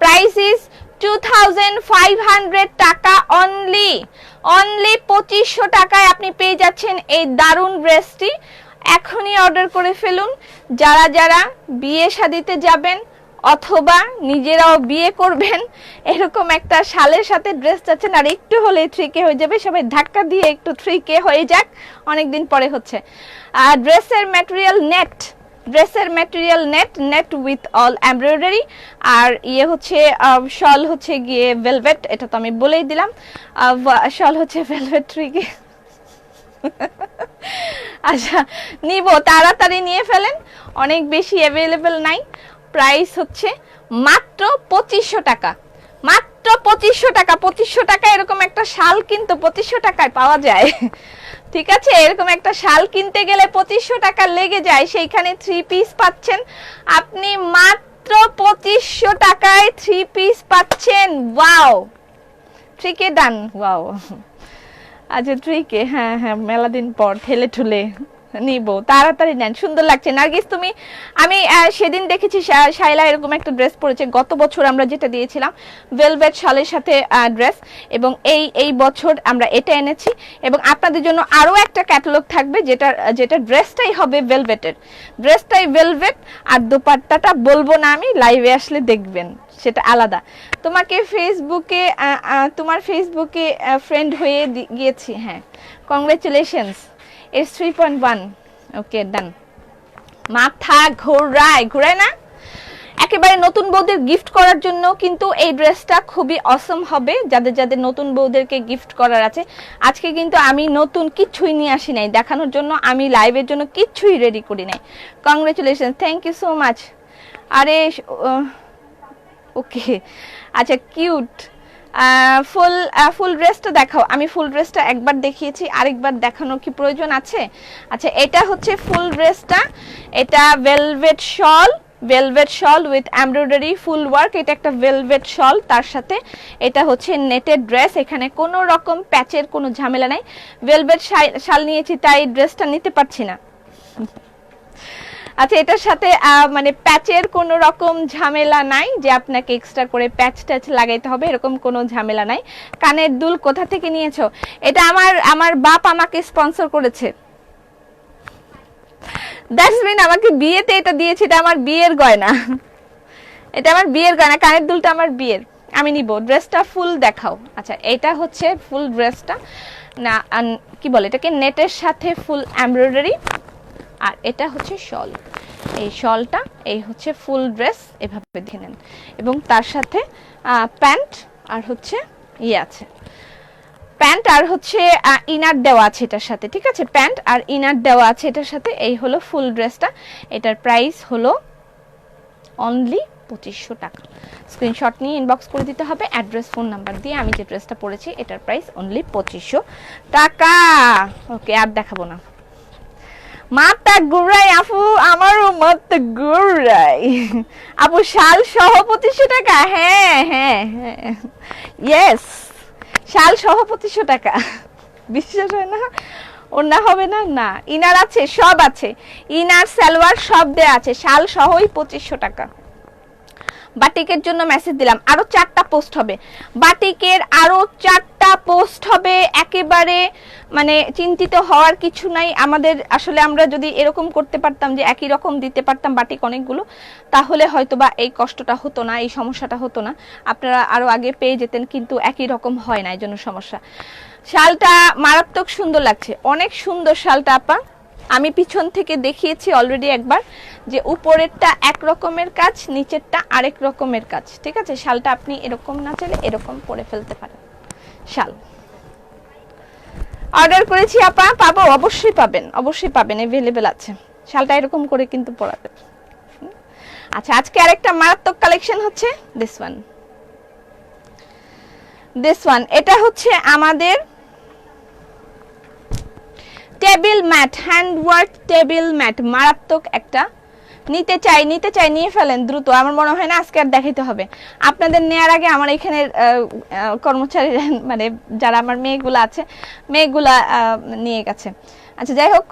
Speaker 1: প্রাইস ইজ 2500 টাকা অনলি। 2500 টাকায় আপনি পেয়ে যাচ্ছেন এই দারুণ ড্রেসটি। এখনই অর্ডার করে ফেলুন। যারা বিয়ে শাদিতে যাবেন অথবা নিজেরাও বিয়ে করবেন, এরকম একটা শালের সাথে ড্রেস চাচ্ছেন, আর একটু হলে 3K হয়ে যাবে। সবাই ধাক্কা দিয়ে একটু 3K হয়ে যাক, অনেকদিন পরে হচ্ছে। আর ড্রেসের ম্যাটেরিয়াল নেট, ড্রেসের material net with all embroidery, আর ইয়ে হচ্ছে শল হচ্ছে গিয়ে ভেলভেট, এটা তো আমি বলেই দিলাম। শল হচ্ছে ভেলভেট ট্রিকে। আচ্ছা নিব, তাড়াতাড়ি নিয়ে ফেলেন, অনেক বেশি অ্যাভেলেবেল নাই। প্রাইস হচ্ছে মাত্র 2500 টাকা, মাত্র 2500 টাকা। 2500 টাকা এরকম একটা শাল কিন্তু 2500 টাকায় পাওয়া যায়, ঠিক আছে? এরকম একটা শাল কিনতে গেলে 2500 টাকা লেগে যায়, সেইখানে 3 পিস পাচ্ছেন আপনি মাত্র 2500 টাকায় 3 পিস পাচ্ছেন। ওয়াও, ট্রিকে ডান, ওয়াও। আচ্ছা ট্রিকে, হ্যাঁ হ্যাঁ, মেলা দিন পর ঠেলে ঠুলে নিব, তাড়াতাড়ি নেন, সুন্দর লাগছে। নার্গিস তুমি, আমি সেদিন দেখেছি শাইলা এরকম একটা ড্রেস পরেছে, গত বছর আমরা যেটা দিয়েছিলাম ভেলভেট শালের সাথে ড্রেস, এবং এই বছর আমরা এটা এনেছি, এবং আপনাদের জন্য আরো একটা ক্যাটালগ থাকবে যেটা ড্রেসটাই হবে ভেলভেটের, ড্রেসটাই ভেলভেট, আর দোপাট্টাটা বলবো না, আমি লাইভে আসলে দেখবেন, সেটা আলাদা। তোমাকে ফেসবুকে, তোমার ফেসবুকে ফ্রেন্ড হয়ে গিয়েছি, হ্যাঁ কংগ্রেচুলেশনস। It's 3.1. ওকে ডান। মাথা ঘোরায় না? একেবারে নতুন বউদের গিফট করার জন্য কিন্তু এই ড্রেসটা খুবই অসম হবে, যাদের নতুন বউদেরকে গিফট করার আছে। আজকে কিন্তু আমি নতুন কিছুই নিয়ে আসি নাই দেখানোর জন্য, আমি লাইভের জন্য কিছুই রেডি করি নাই। Congratulation, thank you so much. আরে ওকে, আচ্ছা কিউট। ফুল ড্রেসটা দেখাও। আমি ফুল ড্রেসটা একবার দেখিয়েছি, আরেকবার দেখানোর কি প্রয়োজন আছে? আচ্ছা এটা হচ্ছে ফুল ড্রেসটা, এটা velvet shawl with embroidery full work, এটা একটা ভেলভেট শল, তার সাথে এটা হচ্ছে নেটেড ড্রেস, এখানে কোনো রকম প্যাচের কোনো ঝামেলা নাই। ভেলভেট শাল নিয়েছি তাই ড্রেসটা নিতে পারছি না। আচ্ছা এটার সাথে মানে প্যাচের কোনো রকম ঝামেলা নাই যে আপনাকে এক্সট্রা করে প্যাচ লাগাইতে হবে, এরকম কোনো ঝামেলা নাই। কানের দুল কোথা থেকে নিয়েছো? এটা আমার বাপ আমাকে স্পন্সর করেছে, দ্যাটস মিন আমাকে বিয়েতে এটা দিয়েছে, এটা আমার বিয়ের গয়না, এটা আমার বিয়ের গয়না, কানের দুলটা আমার বিয়ের, আমি নিব। ড্রেসটা ফুল দেখাও। আচ্ছা এটা হচ্ছে ফুল ড্রেসটা, না কি বলে এটাকে, নেটের সাথে ফুল এমব্রয়ডারি, আর এটা হচ্ছে শল, এই শলটা, এই হচ্ছে ফুল ড্রেস, এভাবে দেখে নেন, এবং তার সাথে প্যান্ট আর হচ্ছে ইয়ে আছে, প্যান্ট আর হচ্ছে ইনার দেওয়া আছে এটার সাথে, ঠিক আছে? প্যান্ট আর ইনার দেওয়া আছে এটার সাথে। এই হলো ফুল ড্রেসটা, এটার প্রাইস হলো অনলি 2500 টাকা। স্ক্রিনশট নিয়ে ইনবক্স করে দিতে হবে অ্যাড্রেস ফোন নাম্বার দিয়ে, আমি যে ড্রেসটা পরেছি এটার প্রাইস অনলি 2500 টাকা। ওকে আর দেখাবো না। মাথা ঘুরাই আপু, আমারও মাথা ঘুরাই আপু। শাল সহ 2500 টাকা? হ্যাঁ হ্যাঁ হ্যাঁ, ইয়েস, শাল সহ 2500 টাকা। বিশ্বাস হয় না? ওনা হবে না? না, ইনার আছে, সব আছে, ইনার সালোয়ার সব দেয়া আছে, শাল সহই 2500 টাকা। বাটিকের জন্য মেসেজ দিলাম, আরো 4টা পোস্ট হবে, বাটিকের আরো 4টা পোস্ট হবে, একেবারে মানে চিন্তিত হওয়ার কিছু নাই আমাদের। আসলে আমরা যদি এরকম করতে পারতাম যে একই রকম দিতে পারতাম বাটিক অনেকগুলো, তাহলে হয়তোবা এই কষ্টটা হতো না, এই সমস্যাটা হতো না, আপনারা আরো আগে পেয়ে যেতেন, কিন্তু একই রকম হয় না, এই জন্য সমস্যা। শালটা মারাত্মক সুন্দর লাগছে, অনেক সুন্দর শালটা আপা। আমি পিছন থেকে দেখিয়েছি অলরেডি একবার, যে উপরেরটা এক রকমের কাজ, নিচেরটা আরেক রকমের কাজ, ঠিক আছে? শালটা আপনি এরকম না চাইলে এরকম পরে ফেলতে পারেন। শাল অর্ডার করেছি আপা, পাবো, অবশ্যই পাবেন, অবশ্যই পাবেন, अवेलेबल আছে। শালটা এরকম করে কিন্তু পরা যাবে। আচ্ছা আজকে আরেকটা মারাত্মক কালেকশন হচ্ছে দিস ওয়ান, এটা হচ্ছে আমাদের table mat, handwork table mat, মারাত্মক একটা। নিতে চাই নিয়ে ফেলেন দ্রুত, আমার মনে হয় না আজকে আর দেখাইতে হবে। আপনাদের নেয়ার আগে আমার এখানে কর্মচারী মানে যারা আমার মেয়েগুলো আছে, মেয়েগুলা নিয়ে গেছে। আচ্ছা যাই হোক,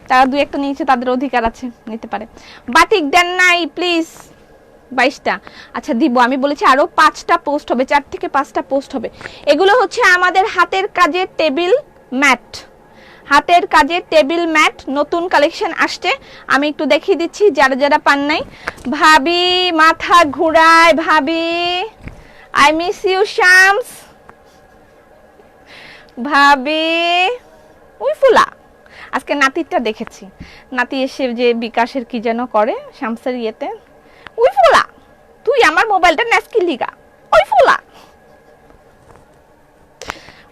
Speaker 1: তারা 2-1টা নিয়েছে, তাদের অধিকার আছে, নিতে পারে। বাটিক দেন নাই প্লিজ, 22টা। আচ্ছা দিব, আমি বলেছি আরো 5টা পোস্ট হবে, 4 থেকে 5টা পোস্ট হবে। এগুলো হচ্ছে আমাদের হাতের কাজের টেবিল ম্যাট, হাতের কাজের টেবিল ম্যাট, নতুন কালেকশন আসছে, আমি একটু দেখিয়ে দিচ্ছি যারা যারা পান নাই। ভাবি মাথা ঘুরায়, ভাবি আই মিস ইউ শামস, ভাবি উই ফুলা। আজকে নাতিরটা দেখেছি, নাতি এসে যে বিকাশের কি যেন করে শামসের ইয়েতে, উই ফোলা তুই আমার মোবাইলটা নেসকি লিগা, ওই ফোলা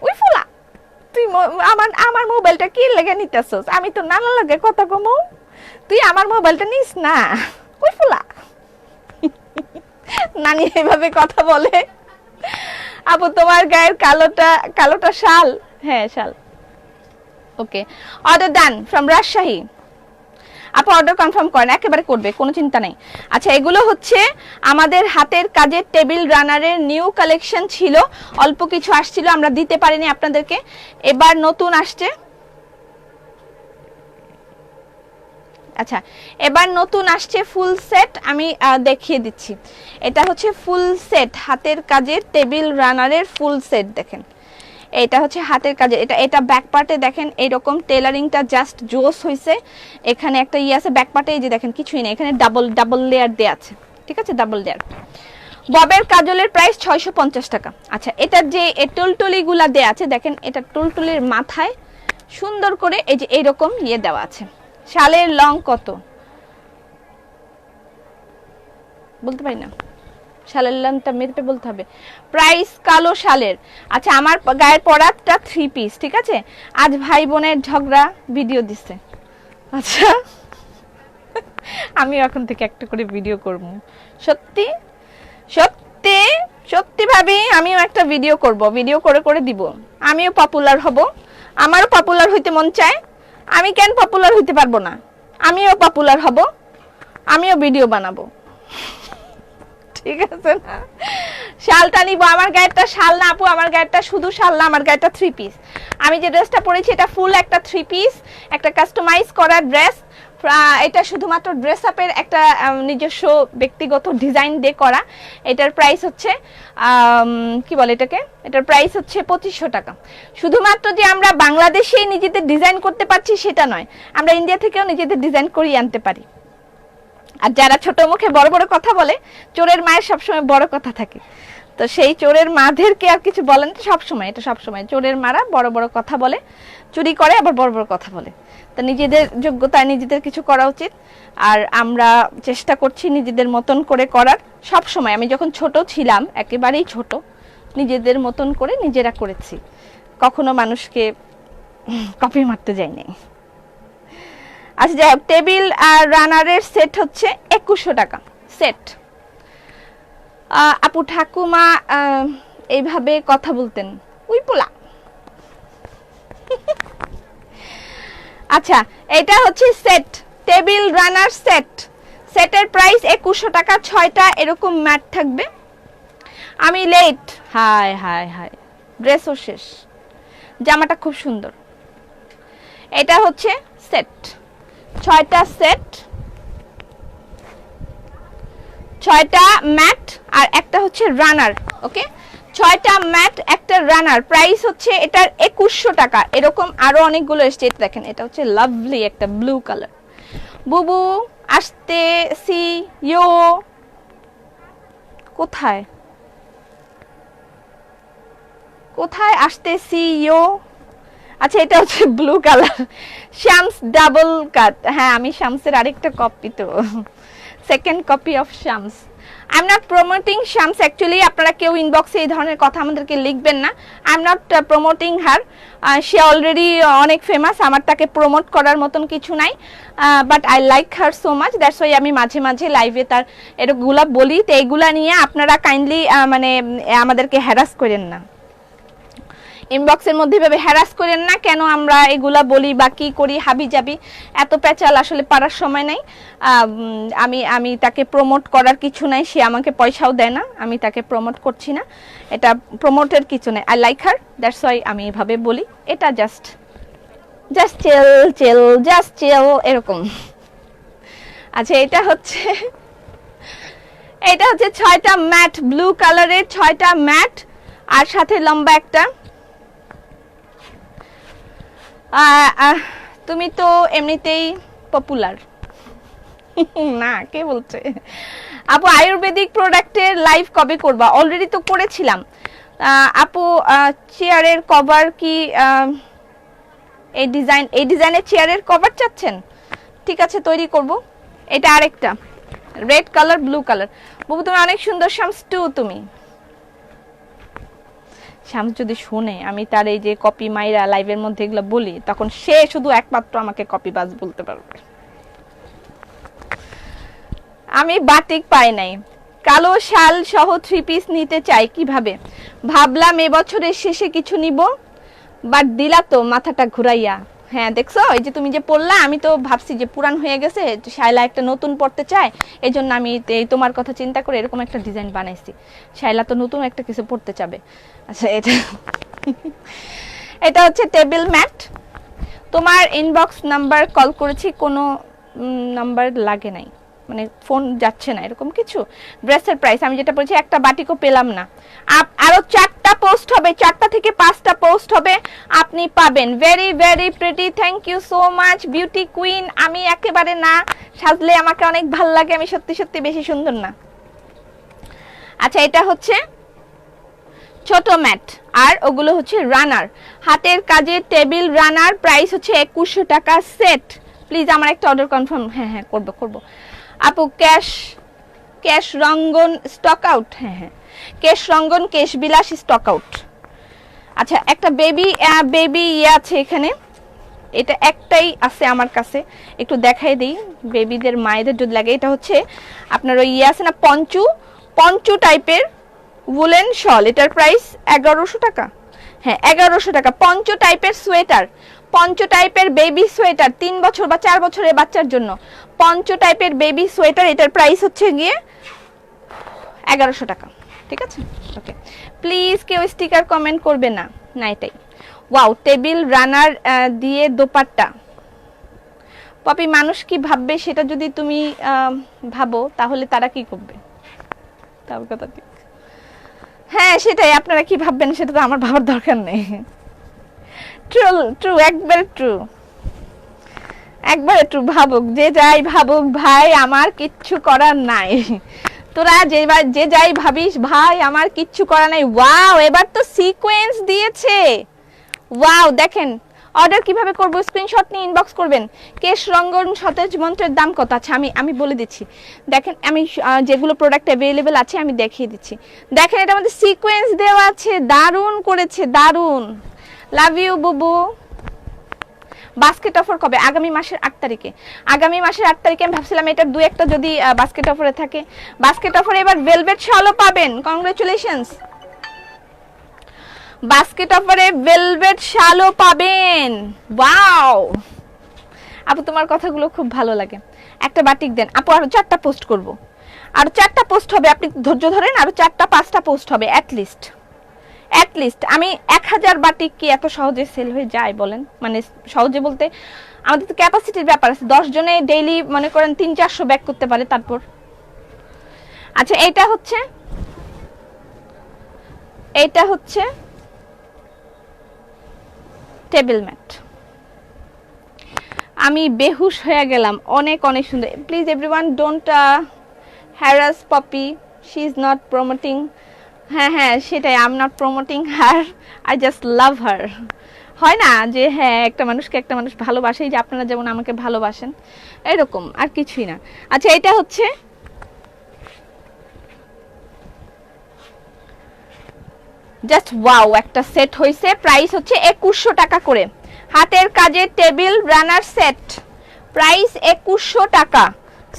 Speaker 1: উই ফোলা তুই আমার মোবাইলটা কি লেগে নিতেছস, আমি তো নানা লাগে কথা কমু, তুই আমার মোবাইলটা নিস না, ওই ফোলা। নানি এভাবে কথা বলে। আপু তোমার গায়ের কালোটা শাল? হ্যাঁ শাল। ওকে, অর্ডার ডান ফ্রম রাজশাহী। আপু অর্ডার কনফার্ম করেন, একেবারে করবে, কোনো চিন্তা নাই। আচ্ছা, এগুলো হচ্ছে আমাদের হাতের কাজের টেবিল রানারের নিউ কালেকশন ছিল, অল্প কিছু আসছিল, আমরা দিতে পারিনি আপনাদেরকে, এবার নতুন আসছে। আচ্ছা, এবার নতুন আসছে ফুল সেট, আমি দেখিয়ে দিচ্ছি। এটা হচ্ছে ফুল সেট, হাতের কাজের টেবিল রানারের ফুল সেট। দেখেন এটা হচ্ছে হাতের কাজের, এটা ব্যাক পার্টে দেখেন এইরকম টেলারিংটা জাস্ট জোস হইছে। এখানে একটা আছে ব্যাক পার্টে, এই যে দেখেন কিছুই নেই, এখানে ডাবল লেয়ার দেয়া আছে, ঠিক আছে, ডাবল লেয়ার। ববের কাজলের প্রাইস 650 টাকা। আচ্ছা, এটার যে টুলটুলিগুলা দেয়া আছে দেখেন, এটা টুলটুলির মাথায় সুন্দর করে এই যে এইরকম ইয়ে দেওয়া আছে। শালের লং কত বলতে পারি না, শালের লংটা মেপে বলতে হবে। প্রাইস কালো শালের। আচ্ছা, আমার গায়ের পরাটা 3 পিস, ঠিক আছে। আজ ভাই বোনের ঝগড়া ভিডিও দিচ্ছে। আচ্ছা, আমি এখন থেকে একটা করে ভিডিও করব, সত্যি সত্যি সত্যি ভাবি আমিও একটা ভিডিও করব, ভিডিও করে করে দিব, আমিও পপুলার হব, আমারও পপুলার হইতে মন চায়, আমি কেন পপুলার হইতে পারবো না, আমিও পপুলার হব, আমিও ভিডিও বানাবো, ঠিক আছে না। শালটা নিব, আমার গায়েরটা শাল না আপু, আমার গায়েরটা শুধু শাল না, আমার গায়েরটা 3 পিস। আমি যে ড্রেসটা পরেছি এটা ফুল একটা 3 পিস, একটা কাস্টমাইজ করা ড্রেস। এটা শুধুমাত্র ড্রেস আপের একটা নিজস্ব ব্যক্তিগত ডিজাইন দিয়ে করা। এটার প্রাইস হচ্ছে কি বলে এটাকে, এটার প্রাইস হচ্ছে 2500 টাকা। শুধুমাত্র যে আমরা বাংলাদেশেই নিজেদের ডিজাইন করতে পারছি সেটা নয়, আমরা ইন্ডিয়া থেকেও নিজেদের ডিজাইন করিয়ে আনতে পারি। আর যারা ছোট মুখে বড় বড় কথা বলে, চোরের মায়ের সবসময় বড় কথা থাকে, তো সেই চোরের মাদেরকে আর কিছু বলেন সবসময়, এটা সবসময় চোরের মারা বড় বড় কথা বলে, চুরি করে আবার বড় বড় কথা বলে। তো নিজেদের যোগ্যতায় নিজেদের কিছু করা উচিত, আর আমরা চেষ্টা করছি নিজেদের মতন করে করার। সব সময় আমি যখন ছোট ছিলাম, একেবারেই ছোট, নিজেদের মতন করে নিজেরা করেছি, কখনো মানুষকে কপি মারতে যাইনি। আচ্ছা, যাই হোক, টেবিল রানারের সেট হচ্ছে 2100 টাকা সেট। আপু ঠাকুমা এইভাবে কথা বলতেন, উই পোলা। আচ্ছা, এটা হচ্ছে সেট, টেবিল রানার সেট। সেটের প্রাইস 2100 টাকা, 6টা এরকম ম্যাট থাকবে। আমি লেট, হায় হায় হায়, ড্রেসও শেষ, জামাটা খুব সুন্দর। এটা হচ্ছে সেট, 6টা সেট, 6টা ম্যাট আর একটা হচ্ছে রানার। ওকে, 6টা ম্যাট একটা রানার, প্রাইস হচ্ছে এটার 2100 টাকা। এরকম আরো অনেকগুলো এসছে, দেখেন এটা হচ্ছে লাভলি একটা ব্লু কালার। বুবু আসতে সি ইউ, কোথায় কোথায় আসতেছি ইউ। আচ্ছা, এটা হচ্ছে ব্লু কালার, শামস ডাবল কাট। হ্যাঁ, আমি শামসের আরেকটা কপি, তো second copy of Shams. I am not promoting Shams, actually আপনারা কেউ ইনবক্সে এই ধরনের কথা আমাদেরকে লিখবেন না। I am not promoting her, say already অনেক ফেমাস, আমার তাকে প্রমোট করার মতন কিছু নাই, but I like her so much, that's why আমি মাঝে মাঝে লাইভে তার এরগুলা বলি। তো এইগুলা নিয়ে আপনারা কাইন্ডলি মানে আমাদেরকে হ্যারাস করেন না, ইনবক্সের মধ্যে ভাবে হ্যারাস করেন না, কেন আমরা এগুলা বলি বা কি করি হাবি যাবি, এত পেঁচাল আসলে পারার সময় নাই। আমি তাকে প্রমোট করার কিছু নাই, সে আমাকে পয়সাও দেয় না, আমি তাকে প্রমোট করছি না, এটা প্রমোটের কিছু নেই। I like her, that's why আমি এভাবে বলি। এটা জাস্ট চিল চিল, জাস্ট চিল এরকম। আচ্ছা, এটা হচ্ছে 6টা ম্যাট, ব্লু কালারের 6টা ম্যাট, আর সাথে লম্বা একটা। তুমি তো এমনিতেই পপুলার না, কে বলছে? আপু আয়ুর্বেদিক প্রোডাক্টের লাইভ কবে করবা? অলরেডি তো করেছিলাম। আপু চেয়ারের কভার কি এই ডিজাইনের চেয়ারের কভার চাচ্ছেন, ঠিক আছে তৈরি করব। এটা আরেকটা রেড কালার ব্লু কালার। বাবু তুমি অনেক সুন্দর শামস টু। তুমি শামস যদি শুনে আমি তার এই যে কপি মাইরা লাইভের মধ্যে এগুলো বলি, তখন সে শুধু একমাত্র আমাকে কপি বাজ বলতে পারবে। আমি বাটিক পাই নাই, কালো শাল সহ 3 পিস নিতে চাই, কিভাবে? ভাবলাম এবছরের শেষে কিছু নিব, বাট দিলা তো মাথাটা ঘুরাইয়া। হ্যাঁ দেখছো, এই যে তুমি যে পড়লা, আমি তো ভাবছি যে পুরান হয়ে গেছে, শায়লা একটা নতুন পড়তে চায়, এই জন্য আমি এই তোমার কথা চিন্তা করে এরকম একটা ডিজাইন বানাইছি। শায়লা তো নতুন একটা কিছু পড়তে চাবে। আচ্ছা এটা এটা হচ্ছে টেবিল ম্যাট। তোমার ইনবক্স নাম্বার কল করেছি, কোনো নাম্বার লাগে নাই, মানে ফোন যাচ্ছে না এরকম কিছু। ড্রেসের প্রাইস আমি যেটা বলছি, একটা বাটিকও পেলাম না। আরো 4টা পোস্ট হবে, 4টা থেকে 5টা পোস্ট হবে, আপনি পাবেন। Very very pretty, thank you so much beauty queen. আমি একেবারে না সাজলে আমাকে অনেক ভাল লাগে, আমি সত্যি সত্যি বেশি সুন্দর না। আচ্ছা এটা হচ্ছে ছোট ম্যাট, আর ওগুলো হচ্ছে রানার, হাতের কাজে টেবিল রানার, প্রাইস হচ্ছে 2100 টাকা সেট। প্লিজ আমার একটা অর্ডার কনফার্ম। হ্যাঁ হ্যাঁ করব। আপু ক্যাশ রঙ্গন স্টক আউট। হ্যাঁ কেশ রঙ্গন কেশ বিলাস স্টক আউট। আচ্ছা একটা বেবি আছে এখানে, এটা একটাই আছে আমার কাছে, একটু দেখাই দিই বেবিদের মায়েদের যদি লাগে। এটা হচ্ছে আপনার ওই আছে না পঞ্চু টাইপের উলেন শল, এটার প্রাইস 1100 টাকা। হ্যাঁ 1100 টাকা। পঞ্চু টাইপের সোয়েটার, পঞ্চু টাইপের বেবি সোয়েটার, 3 বছর বা 4 বছরের বাচ্চার জন্য পঞ্চু টাইপের বেবি সোয়েটার, এটার প্রাইস হচ্ছে গিয়ে 1100 টাকা। ঠিক আছে ওকে, প্লিজ কেউ স্টিকার কমেন্ট করবে না। না এটাই ওয়াও, টেবিল রানার দিয়ে দোপাট্টা। পপি মানুষ কি ভাববে সেটা যদি তুমি ভাবো, তাহলে তারা কি করবে? তার কথা ঠিক। হ্যাঁ সেটাই, আপনারা কি ভাববেন সেটা তো আমার ভাবার দরকার নেই। ট্রু একবারে ট্রু। ভাবুক যে যাই ভাবুক ভাই, আমার কিচ্ছু করার নাই। তোরা যে যাই ভাবিস ভাই, আমার কিচ্ছু করার নাই। ওয়াও এবার তো সিকোয়েন্স দিয়েছে। ওয়াও দেখেন, অর্ডার কিভাবে করব? স্ক্রিনশট নিয়ে ইনবক্স করবেন। কেশ রঙ্গন সতেজ মন্ত্রের দাম কত? আচ্ছা আমি বলে দিচ্ছি। দেখেন আমি যেগুলো প্রোডাক্ট অ্যাভেলেবেল আছে আমি দেখিয়ে দিচ্ছি। দেখেন এটা আমাদের সিকোয়েন্স দেওয়া আছে, দারুণ করেছে, দারুণ। লাভ ইউ বুবু। বাস্কেট অফার কবে? আগামী মাসের 8 তারিখে। আগামী মাসের 8 তারিখে আমি ভাবছিলাম এটার 2-1টা যদি বাস্কেট অফারে থাকে। বাস্কেট অফারে এবার ভেলভেট শালও পাবেন, কংগ্রেচুলেশনস। বাস্কেট অফারে ভেলভেট শালও পাবেন। ওয়াও আপু তোমার কথাগুলো খুব ভালো লাগে। একটা বাটিক দেন আপু, আরো 4টা পোস্ট করব। আর 4টা পোস্ট হবে, আপনি ধৈর্য ধরেন, আরো 4টা-5টা পোস্ট হবে অ্যাটলিস্ট। আমি 1000 বাটিক কি এত সহজে সেল হয়ে যায় বলেন? মানে সহজে বলতে আমাদের তো ক্যাপাসিটির ব্যাপার আছে, 10 জনে ডেইলি মনে করেন 300-400 ব্যাগ করতে পারে। তারপর আচ্ছা এইটা হচ্ছে টেবিল ম্যাট। আমি বেহুশ হয়ে গেলাম, অনেক সুন্দর। Please everyone don't harass Popy, she is not promoting. হ্যাঁ সেটাই, I am not promoting her, I just love her. হয় না যে হ্যাঁ একটা মানুষকে একটা মানুষ ভালোবাসে, যে আপনারা যেমন আমাকে ভালোবাসেন, এরকম আর কিছুই না। আচ্ছা এটা হচ্ছে জাস্ট ওয়াও, একটা সেট হয়েছে, প্রাইস হচ্ছে 2100 টাকা করে। হাতের কাজের টেবিল রানার সেট, প্রাইস 2100 টাকা।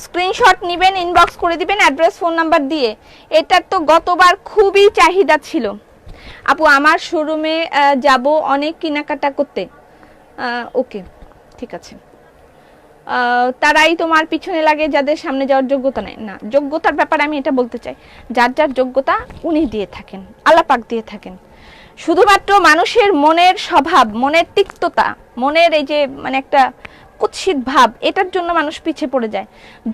Speaker 1: স্ক্রিনশট নেবেন, ইনবক্স করে দিবেন অ্যাড্রেস ফোন নাম্বার দিয়ে। এটার তো গতবার খুবই চাহিদা ছিল। আপু আমার শোরুমে যাব অনেক কেনাকাটা করতে। ওকে ঠিক আছে, তারাই তোমার পিছনে লাগে যাদের সামনে যাওয়ার যোগ্যতা নেই। না, যোগ্যতার ব্যাপারে আমি এটা বলতে চাই, যার যার যোগ্যতা উনি দিয়ে থাকেন, আল্লাহ পাক দিয়ে থাকেন। শুধুমাত্র মানুষের মনের স্বভাব, মনের তিক্ততা, মনের এই যে মানে একটা কুৎসিত ভাব, এটার জন্য মানুষ পিছিয়ে পড়ে যায়।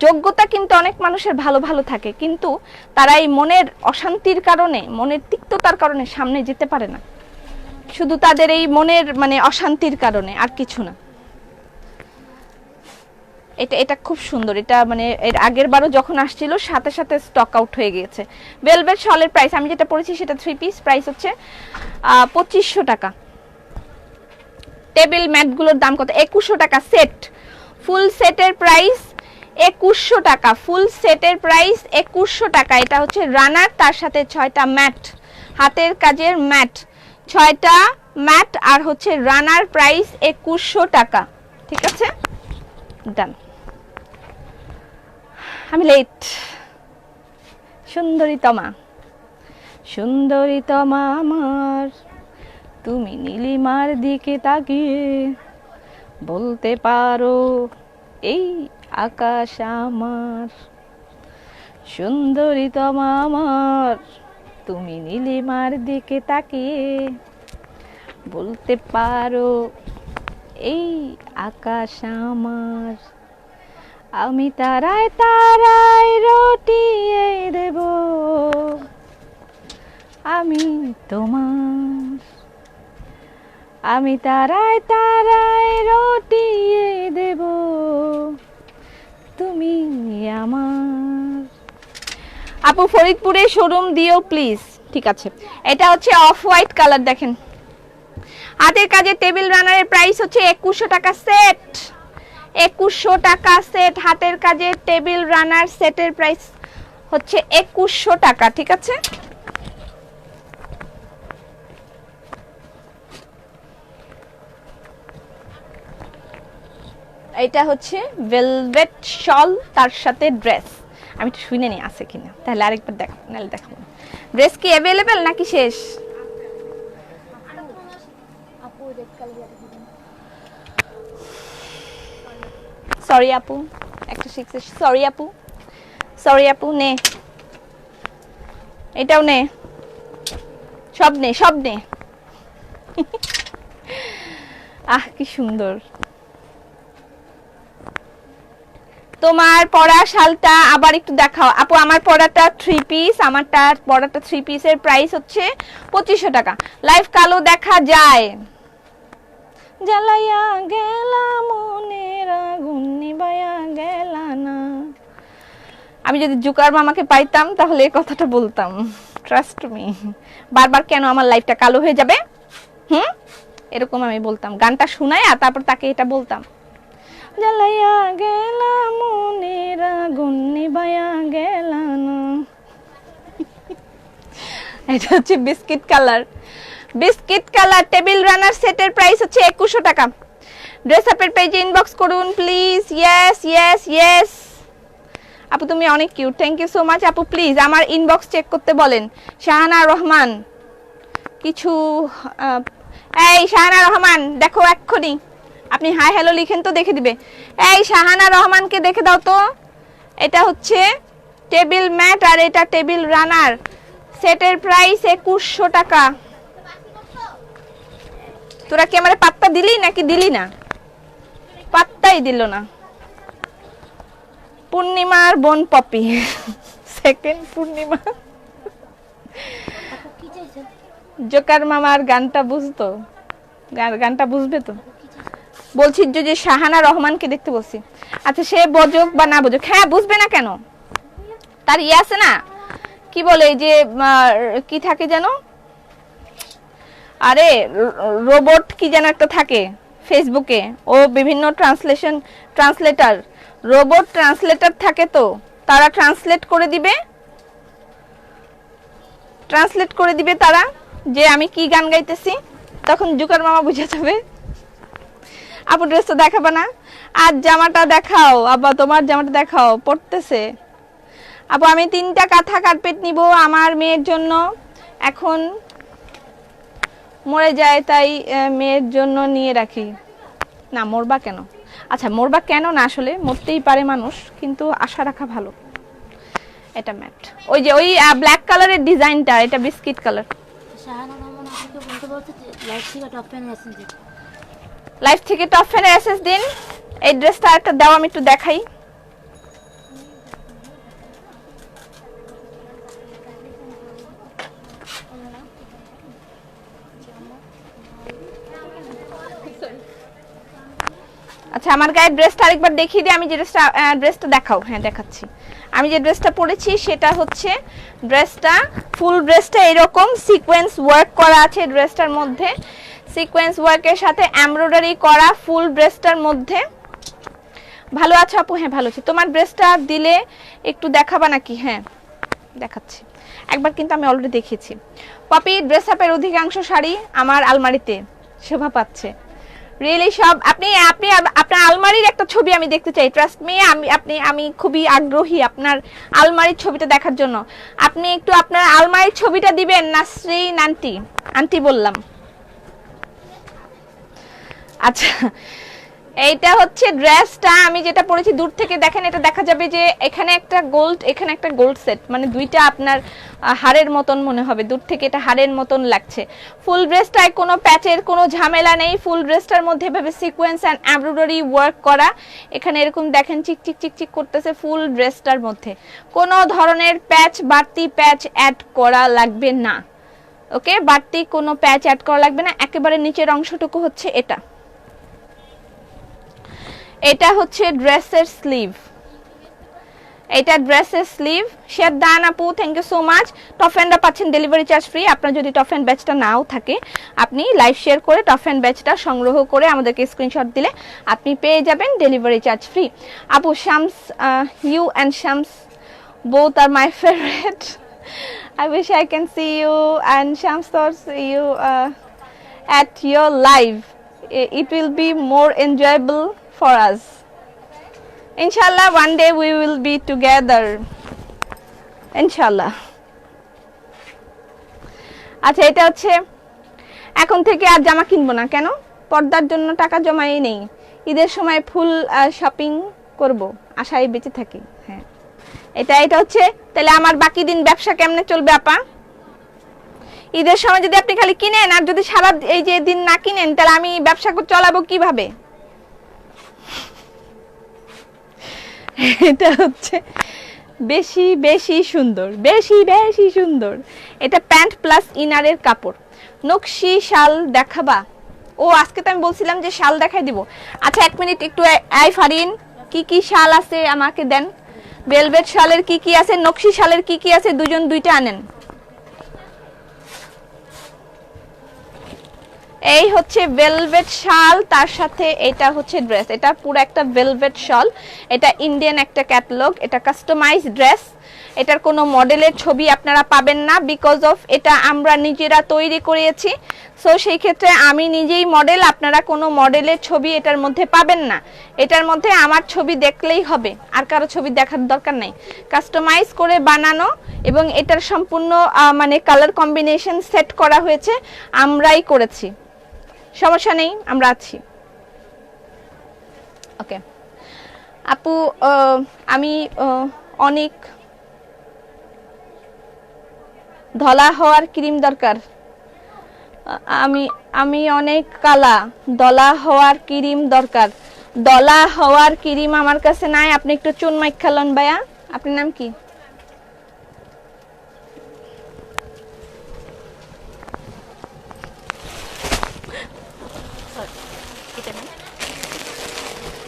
Speaker 1: যোগ্যতা কিন্তু অনেক মানুষের ভালো থাকে, কিন্তু তারা এই মনের অশান্তির কারণে, মনের তিক্ততার কারণে সামনে যেতে পারে না। শুধু তাদের এই মনের মানে অশান্তির কারণে, আর কিছু না। এটা খুব সুন্দর। এটা মানে এর আগের বারও যখন আসছিল সাথে স্টক আউট হয়ে গিয়েছে। ভেলভেট শলের প্রাইস আমি যেটা পড়েছি সেটা 3 পিস, প্রাইস হচ্ছে 2500 টাকা। টেবিল ম্যাট গুলোর দাম কত? 2100 টাকা সেট। ফুল সেটের প্রাইস 2100 টাকা। ফুল সেটের প্রাইস 2100 টাকা। এটা হচ্ছে রানার, তার সাথে 6টা ম্যাট, হাতের কাজের ম্যাট, 6টা ম্যাট আর হচ্ছে রানার, প্রাইস 2100 টাকা। ঠিক আছে, ডান। আমি লেট। সুন্দরীতমা, সুন্দরীতমা আমার, তুমি নীলিমার দিকে তাকিয়ে বলতে পারো এই আকাশ আমার। সুন্দরীতমা আমার, তুমি নীলিমার দিকে তাকিয়ে বলতে পারো এই আকাশ আমার। আমি তারায় তারায় রটিয়ে দেব আমি তোমার। আমি তারায় তারায় রটিয়ে দেব তুমি আমার। আপু ফরিদপুরে শোরুম দিও প্লিজ। ঠিক আছে, এটা হচ্ছে অফ হোয়াইট কালার। দেখেন, হাতের কাজের টেবিল রানারের প্রাইস হচ্ছে 2100 টাকা সেট। 2100 টাকা সেট। হাতের কাজের টেবিল রানার সেটের প্রাইস হচ্ছে 2100 টাকা। ঠিক আছে, এটা হচ্ছে ভেলভেট শল, তার সাথে ড্রেস। আমি একটু শুনে নিই আছে কিনা, তাহলে আরেকবার দেখ, নাহলে দেখাবো। ড্রেস কি অ্যাভেলেবেল নাকি শেষ? সরি আপু, একটা শিখছে। সরি আপু, সরি আপু, নে এটাও নে, সব নে, সব নে। আহ কি সুন্দর। তোমার পরা শালটা আবার একটু দেখাও আপু। আমার পরাটা 3 পিস, আমারটা পরাটা 3 পিসের প্রাইস হচ্ছে 2500 টাকা। লাইভ কালো দেখা যায়। জ্বালাইয়া গেলা মনের আগুন নিভাইয়া গেলা না। আমি যদি জুকার মামাকে পাইতাম তাহলে এই কথাটা বলতাম, ট্রাস্ট মি। বারবার কেন আমার লাইফটা কালো হয়ে যাবে, এরকম আমি বলতাম, গানটা শুনাইয়া তারপর তাকে এটা বলতাম। জ্বালাইয়া গেলা মনের আগুন নিভাইয়া গেলা না। এটা হচ্ছে biscuit colour. Biscuit colour table runner সেটের প্রাইস হচ্ছে 2100 টাকা। ড্রেস আপের পেজে ইনবক্স করুন প্লিজ। ইয়েস ইয়েস ইয়েস আপু, তুমি অনেক cute, thank you so much আপু। প্লিজ আমার ইনবক্স চেক করতে বলেন। শাহানা রহমান কিছু, এই শাহানা রহমান দেখো এক্ষুনি, আপনি হাই হ্যালো লিখেন তো দেখে দিবে। এই শাহানা রহমানকে দেখে দাও তো। এটা হচ্ছে টেবিল ম্যাট আর এটা টেবিল রানার, সেটের প্রাইস 2100 টাকা। তোরা কি আমারে পাত্তা দিলি নাকি দিলি না? পাত্তাই দিল না। পূর্ণিমার বোন পপি, সেকেন্ড পূর্ণিমা। জোকার মামার গানটা বুঝতো, গানটা বুঝবে তো? বলছি যে শাহানা রহমানকে দেখতে বলছি। আচ্ছা সে বোঝুক বা না বোঝুক, হ্যাঁ বুঝবে না কেন? তার ইয়ে আছে না, কি বলে যে কি থাকে যেন, আরে রোবট কি যেন একটা থাকে ফেসবুকে, ও বিভিন্ন ট্রান্সলেটার, রোবট ট্রান্সলেটার থাকে, তো তারা ট্রান্সলেট করে দিবে তারা যে আমি কি গান গাইতেছি, তখন জুকার মামা বুঝে যাবে। আপু ড্রেসটা দেখাবে না? আর জামাটা দেখাও আব্বা, তোমার জামাটা দেখাও, পড়তেছে। আপু আমি 3টা কাঁথা কার্পেট নিব আমার মেয়ের জন্য, এখন মরে যায় তাই মেয়ের জন্য নিয়ে রাখি। না মরবা কেন? আচ্ছা মরবা কেন না, আসলে মরতেই পারে মানুষ, কিন্তু আশা রাখা ভালো। এটা ম্যাট, ওই যে ওই ব্ল্যাক কালারের ডিজাইনটা, এটা বিস্কিট কালার। শাহানা রহমান আপনাকে বলতে বলতে লাইভ থেকে টপ ফ্যানের এসেস দিন, লাইভ থেকে টপ ফ্যানের এসেস দিন। এই ড্রেসটা একটা দাও, আমি একটু দেখাই। আচ্ছা আমার গায়ের ড্রেসটা আরেকবার দেখিয়ে দিই। আমি যে ড্রেসটা দেখাও, হ্যাঁ দেখাচ্ছি। আমি যে ড্রেসটা পরেছি সেটা হচ্ছে ড্রেসটা, ফুল ড্রেসটা এরকম সিকোয়েন্স ওয়ার্ক করা আছে ড্রেসটার মধ্যে। সিকোয়েন্স ওয়ার্কের সাথে এমব্রয়ডারি করা ফুল ড্রেসটার মধ্যে। ভালো আছো আপু? হ্যাঁ ভালো আছি। তোমার ড্রেসটা দিলে একটু দেখাবা নাকি? হ্যাঁ দেখাচ্ছি, একবার কিন্তু আমি অলরেডি দেখিয়েছি। পপি, ড্রেস আপের অধিকাংশ শাড়ি আমার আলমারিতে শোভা পাচ্ছে। রিয়েলি সব আপনি আপনি আপনার আলমারির একটা ছবি আমি দেখতে চাই, ট্রাস্ট মি। আমি খুবই আগ্রহী আপনার আলমারির ছবিটা দেখার জন্য। আপনি একটু আপনার আলমারির ছবিটা দিবেন। নাসরিন আন্টি, আন্টি বললাম। আচ্ছা, এইটা হচ্ছে ড্রেসটা আমি যেটা পরেছি। দূর থেকে দেখেন, এটা দেখা যাবে যে এখানে একটা গোল্ড, এখানে একটা গোল্ড সেট, মানে দুইটা আপনার হাড়ের মতন মনে হবে। দূর থেকে এটা হাড়ের মতন লাগছে। ফুল ড্রেসটায় কোনো প্যাচের কোনো ঝামেলা নেই। ফুল ড্রেসটার মধ্যে এভাবে সিকোয়েন্স অ্যান্ড এমব্রয়ডারি ওয়ার্ক করা। এখানে এরকম দেখেন চিকচিক চিকচিক করতেছে। ফুল ড্রেসটার মধ্যে কোনো ধরনের প্যাচ, বাড়তি প্যাচ অ্যাড করা লাগবে না। ওকে, বাড়তি কোনো প্যাচ অ্যাড করা লাগবে না। একেবারে নিচের অংশটুকু হচ্ছে এটা। এটা হচ্ছে ড্রেসের স্লিভ। এটা ড্রেসের স্লিভ। শেয়ার দান আপু, thank you so much. Top এন্ডটা পাচ্ছেন ডেলিভারি চার্জ ফ্রি। আপনার যদি টপ এন্ড ব্যাচটা নাও থাকে, আপনি লাইভ শেয়ার করে টপ এন্ড ব্যাচটা সংগ্রহ করে আমাদেরকে স্ক্রিনশট দিলে আপনি পেয়ে যাবেন ডেলিভারি চার্জ ফ্রি। আপু, Shams, you and Shams both are my favorite. I wish I can see you and Shams you at your live. It will be more enjoyable for us. Inshallah, one day we will be together. Inshallah. আচ্ছা, এটা হচ্ছে এখন থেকে আর জামা কিনবো না। কেন? পর্দার জন্য টাকা জমাই নেই। ঈদের সময় ফুল শপিং করব, আশায় বেঁচে থাকি। হ্যাঁ, এটা হচ্ছে। তাহলে আমার বাকি দিন ব্যবসা কেমনে চলবে আপা? ঈদের সময় যদি আপনি খালি কিনেন আর যদি সারা এই যে দিন না কিনেন, তাহলে আমি ব্যবসা চালাবো কিভাবে? এটা হচ্ছে বেশি বেশি সুন্দর, বেশি বেশি সুন্দর। এটা প্যান্ট প্লাস ইনারের কাপড়। নকশি শাল দেখাবা? ও, আজকে তো আমি বলছিলাম যে শাল দেখাই দিব। আচ্ছা, এক মিনিট একটু আই ফারিন, কি কি শাল আছে আমাকে দেন। ভেলভেট শালের কি কি আছে, নকশি শালের কি কি আছে, দুজন দুইটা আনেন। এই হচ্ছে ভেলভেট শাল, তার সাথে এটা হচ্ছে ড্রেস। এটা পুরো একটা ভেলভেট শাল। এটা ইন্ডিয়ান একটা ক্যাটালগ। এটা কাস্টমাইজ ড্রেস। এটার কোনো মডেলের ছবি আপনারা পাবেন না, বিকজ অফ এটা আমরা নিজেরা তৈরি করেছি। সো সেই ক্ষেত্রে আমি নিজেই মডেল, আপনারা কোনো মডেলের ছবি এটার মধ্যে পাবেন না। এটার মধ্যে আমার ছবি দেখলেই হবে, আর কারো ছবি দেখার দরকার নেই। কাস্টমাইজ করে বানানো এবং এটার সম্পূর্ণ মানে কালার কম্বিনেশন সেট করা হয়েছে, আমরাই করেছি। সমস্যা নেই, আমরা আছি। ওকে আপু, আমি অনেক ধলা হওয়ার ক্রিম দরকার। আমি অনেক কালা, দলা হওয়ার ক্রিম দরকার। দলা হওয়ার ক্রিম আমার কাছে নাই, আপনি একটু চুন মাইক খালন ভাইয়া। আপনার নাম কি?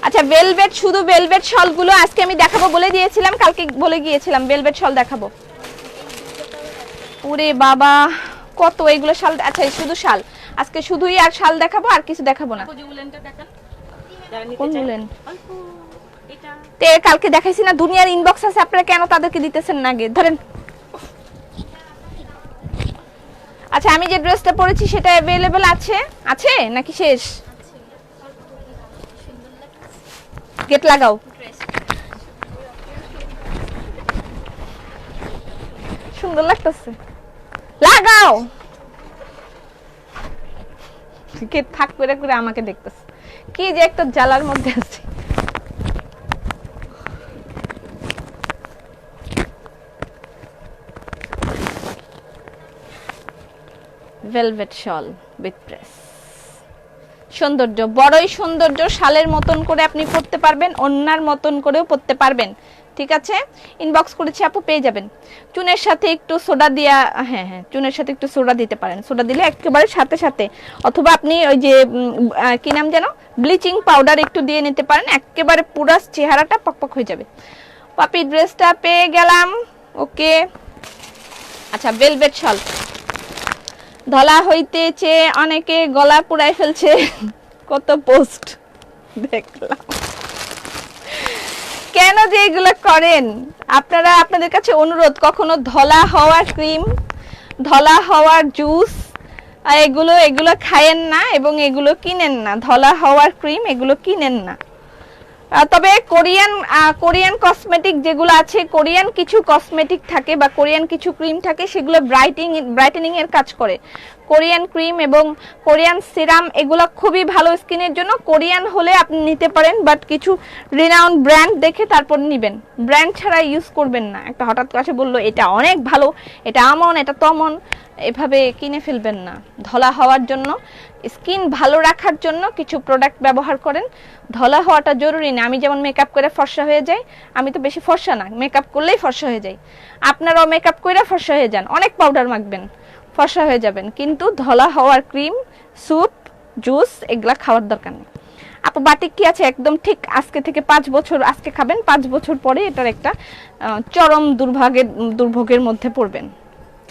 Speaker 1: আচ্ছা, ভেলভেট, শুধু ভেলভেট শলগুলো আজকে আমি দেখাবো বলে দিয়েছিলাম, কালকে বলে গিয়েছিলাম ভেলভেট শল দেখাবো। ওরে বাবা, কত এইগুলো শাল। আচ্ছা, শুধু শাল আজকে, শুধুই আর শাল দেখাবো, আর কিছু দেখাবো না। কোন উলেন? তে কালকে দেখাইছি না, দুনিয়ার ইনবক্স আছে, আপনারা কেন তাদেরকে দিতেছেন না? আগে ধরেন। আচ্ছা, আমি যে ড্রেসটা পরেছি সেটা अवेलेबल আছে নাকি শেষ? গেট লাগাও। সুন্দর লাগতেছে, লাগাও। গেট থাক করে করে আমাকে দেখতেছে, কি যে একটা জ্বালার মধ্যে আছে। ভেলভেট শল উইথ প্রেস, সৌন্দর্য, বড়ই সৌন্দর্য। শালের মতন করে আপনি পরতে পারবেন, ওন্নার মতন করেও পরতে পারবেন। ঠিক আছে, ইনবক্স করেছি আপু, পেয়ে যাবেন। চুনের সাথে একটু সোডা দিয়া, হ্যাঁ হ্যাঁ, চুনের সাথে একটু সোডা দিতে পারেন। সোডা দিলে একেবারে সাথে সাথে, অথবা আপনি ওই যে কি নাম যেন, ব্লিচিং পাউডার একটু দিয়ে নিতে পারেন, একেবারে পুরো চেহারাটা পকপক হয়ে যাবে। পাপি, ড্রেসটা পেয়ে গেলাম। ওকে, আচ্ছা, ভেলভেট শল। ধলা হইতে চেয়ে অনেকে গলা পুড়াই ফেলছে, কত পোস্ট দেখলাম। কেন যে এগুলো করেন আপনারা? আপনাদের কাছে অনুরোধ, কখনো ধলা হওয়ার ক্রিম, ধলা হওয়ার জুস এগুলো খায়েন না এবং এগুলো কিনেন না। ধলা হওয়ার ক্রিম এগুলো কিনেন না। তবে কোরিয়ান কসমেটিক যেগুলো আছে, কোরিয়ান কিছু কসমেটিক থাকে বা কোরিয়ান কিছু ক্রিম থাকে, সেগুলো ব্রাইটেনিং এর কাজ করে। কোরিয়ান ক্রিম এবং কোরিয়ান সিরাম এগুলো খুবই ভালো স্কিনের জন্য। কোরিয়ান হলে আপনি নিতে পারেন, বাট কিছু রিনাউন্ড ব্র্যান্ড দেখে তারপর নেবেন। ব্র্যান্ড ছাড়া ইউজ করবেন না। একটা হঠাৎ করে বললো এটা অনেক ভালো, এটা আমন, এটা তমন, এভাবে কিনে ফেলবেন না। ধলা হওয়ার জন্য, স্কিন ভালো রাখার জন্য কিছু প্রোডাক্ট ব্যবহার করেন। ধলা হওয়াটা জরুরি না। আমি যেমন মেকআপ করে ফর্সা হয়ে যাই, আমি তো বেশি ফর্সা না, মেকআপ করলেই ফর্সা হয়ে যাই। আপনারাও মেকআপ করে ফর্সা হয়ে যান, অনেক পাউডার মাখবেন, ফর্সা হয়ে যাবেন, কিন্তু ধলা হওয়ার ক্রিম, স্যুপ, জুস এগুলা খাওয়ার দরকার নেই। আপু বাটিক কি আছে? একদম ঠিক। আজকে থেকে 5 বছর, আজকে খাবেন, 5 বছর পরে এটার একটা চরম দুর্ভোগের মধ্যে পড়বেন,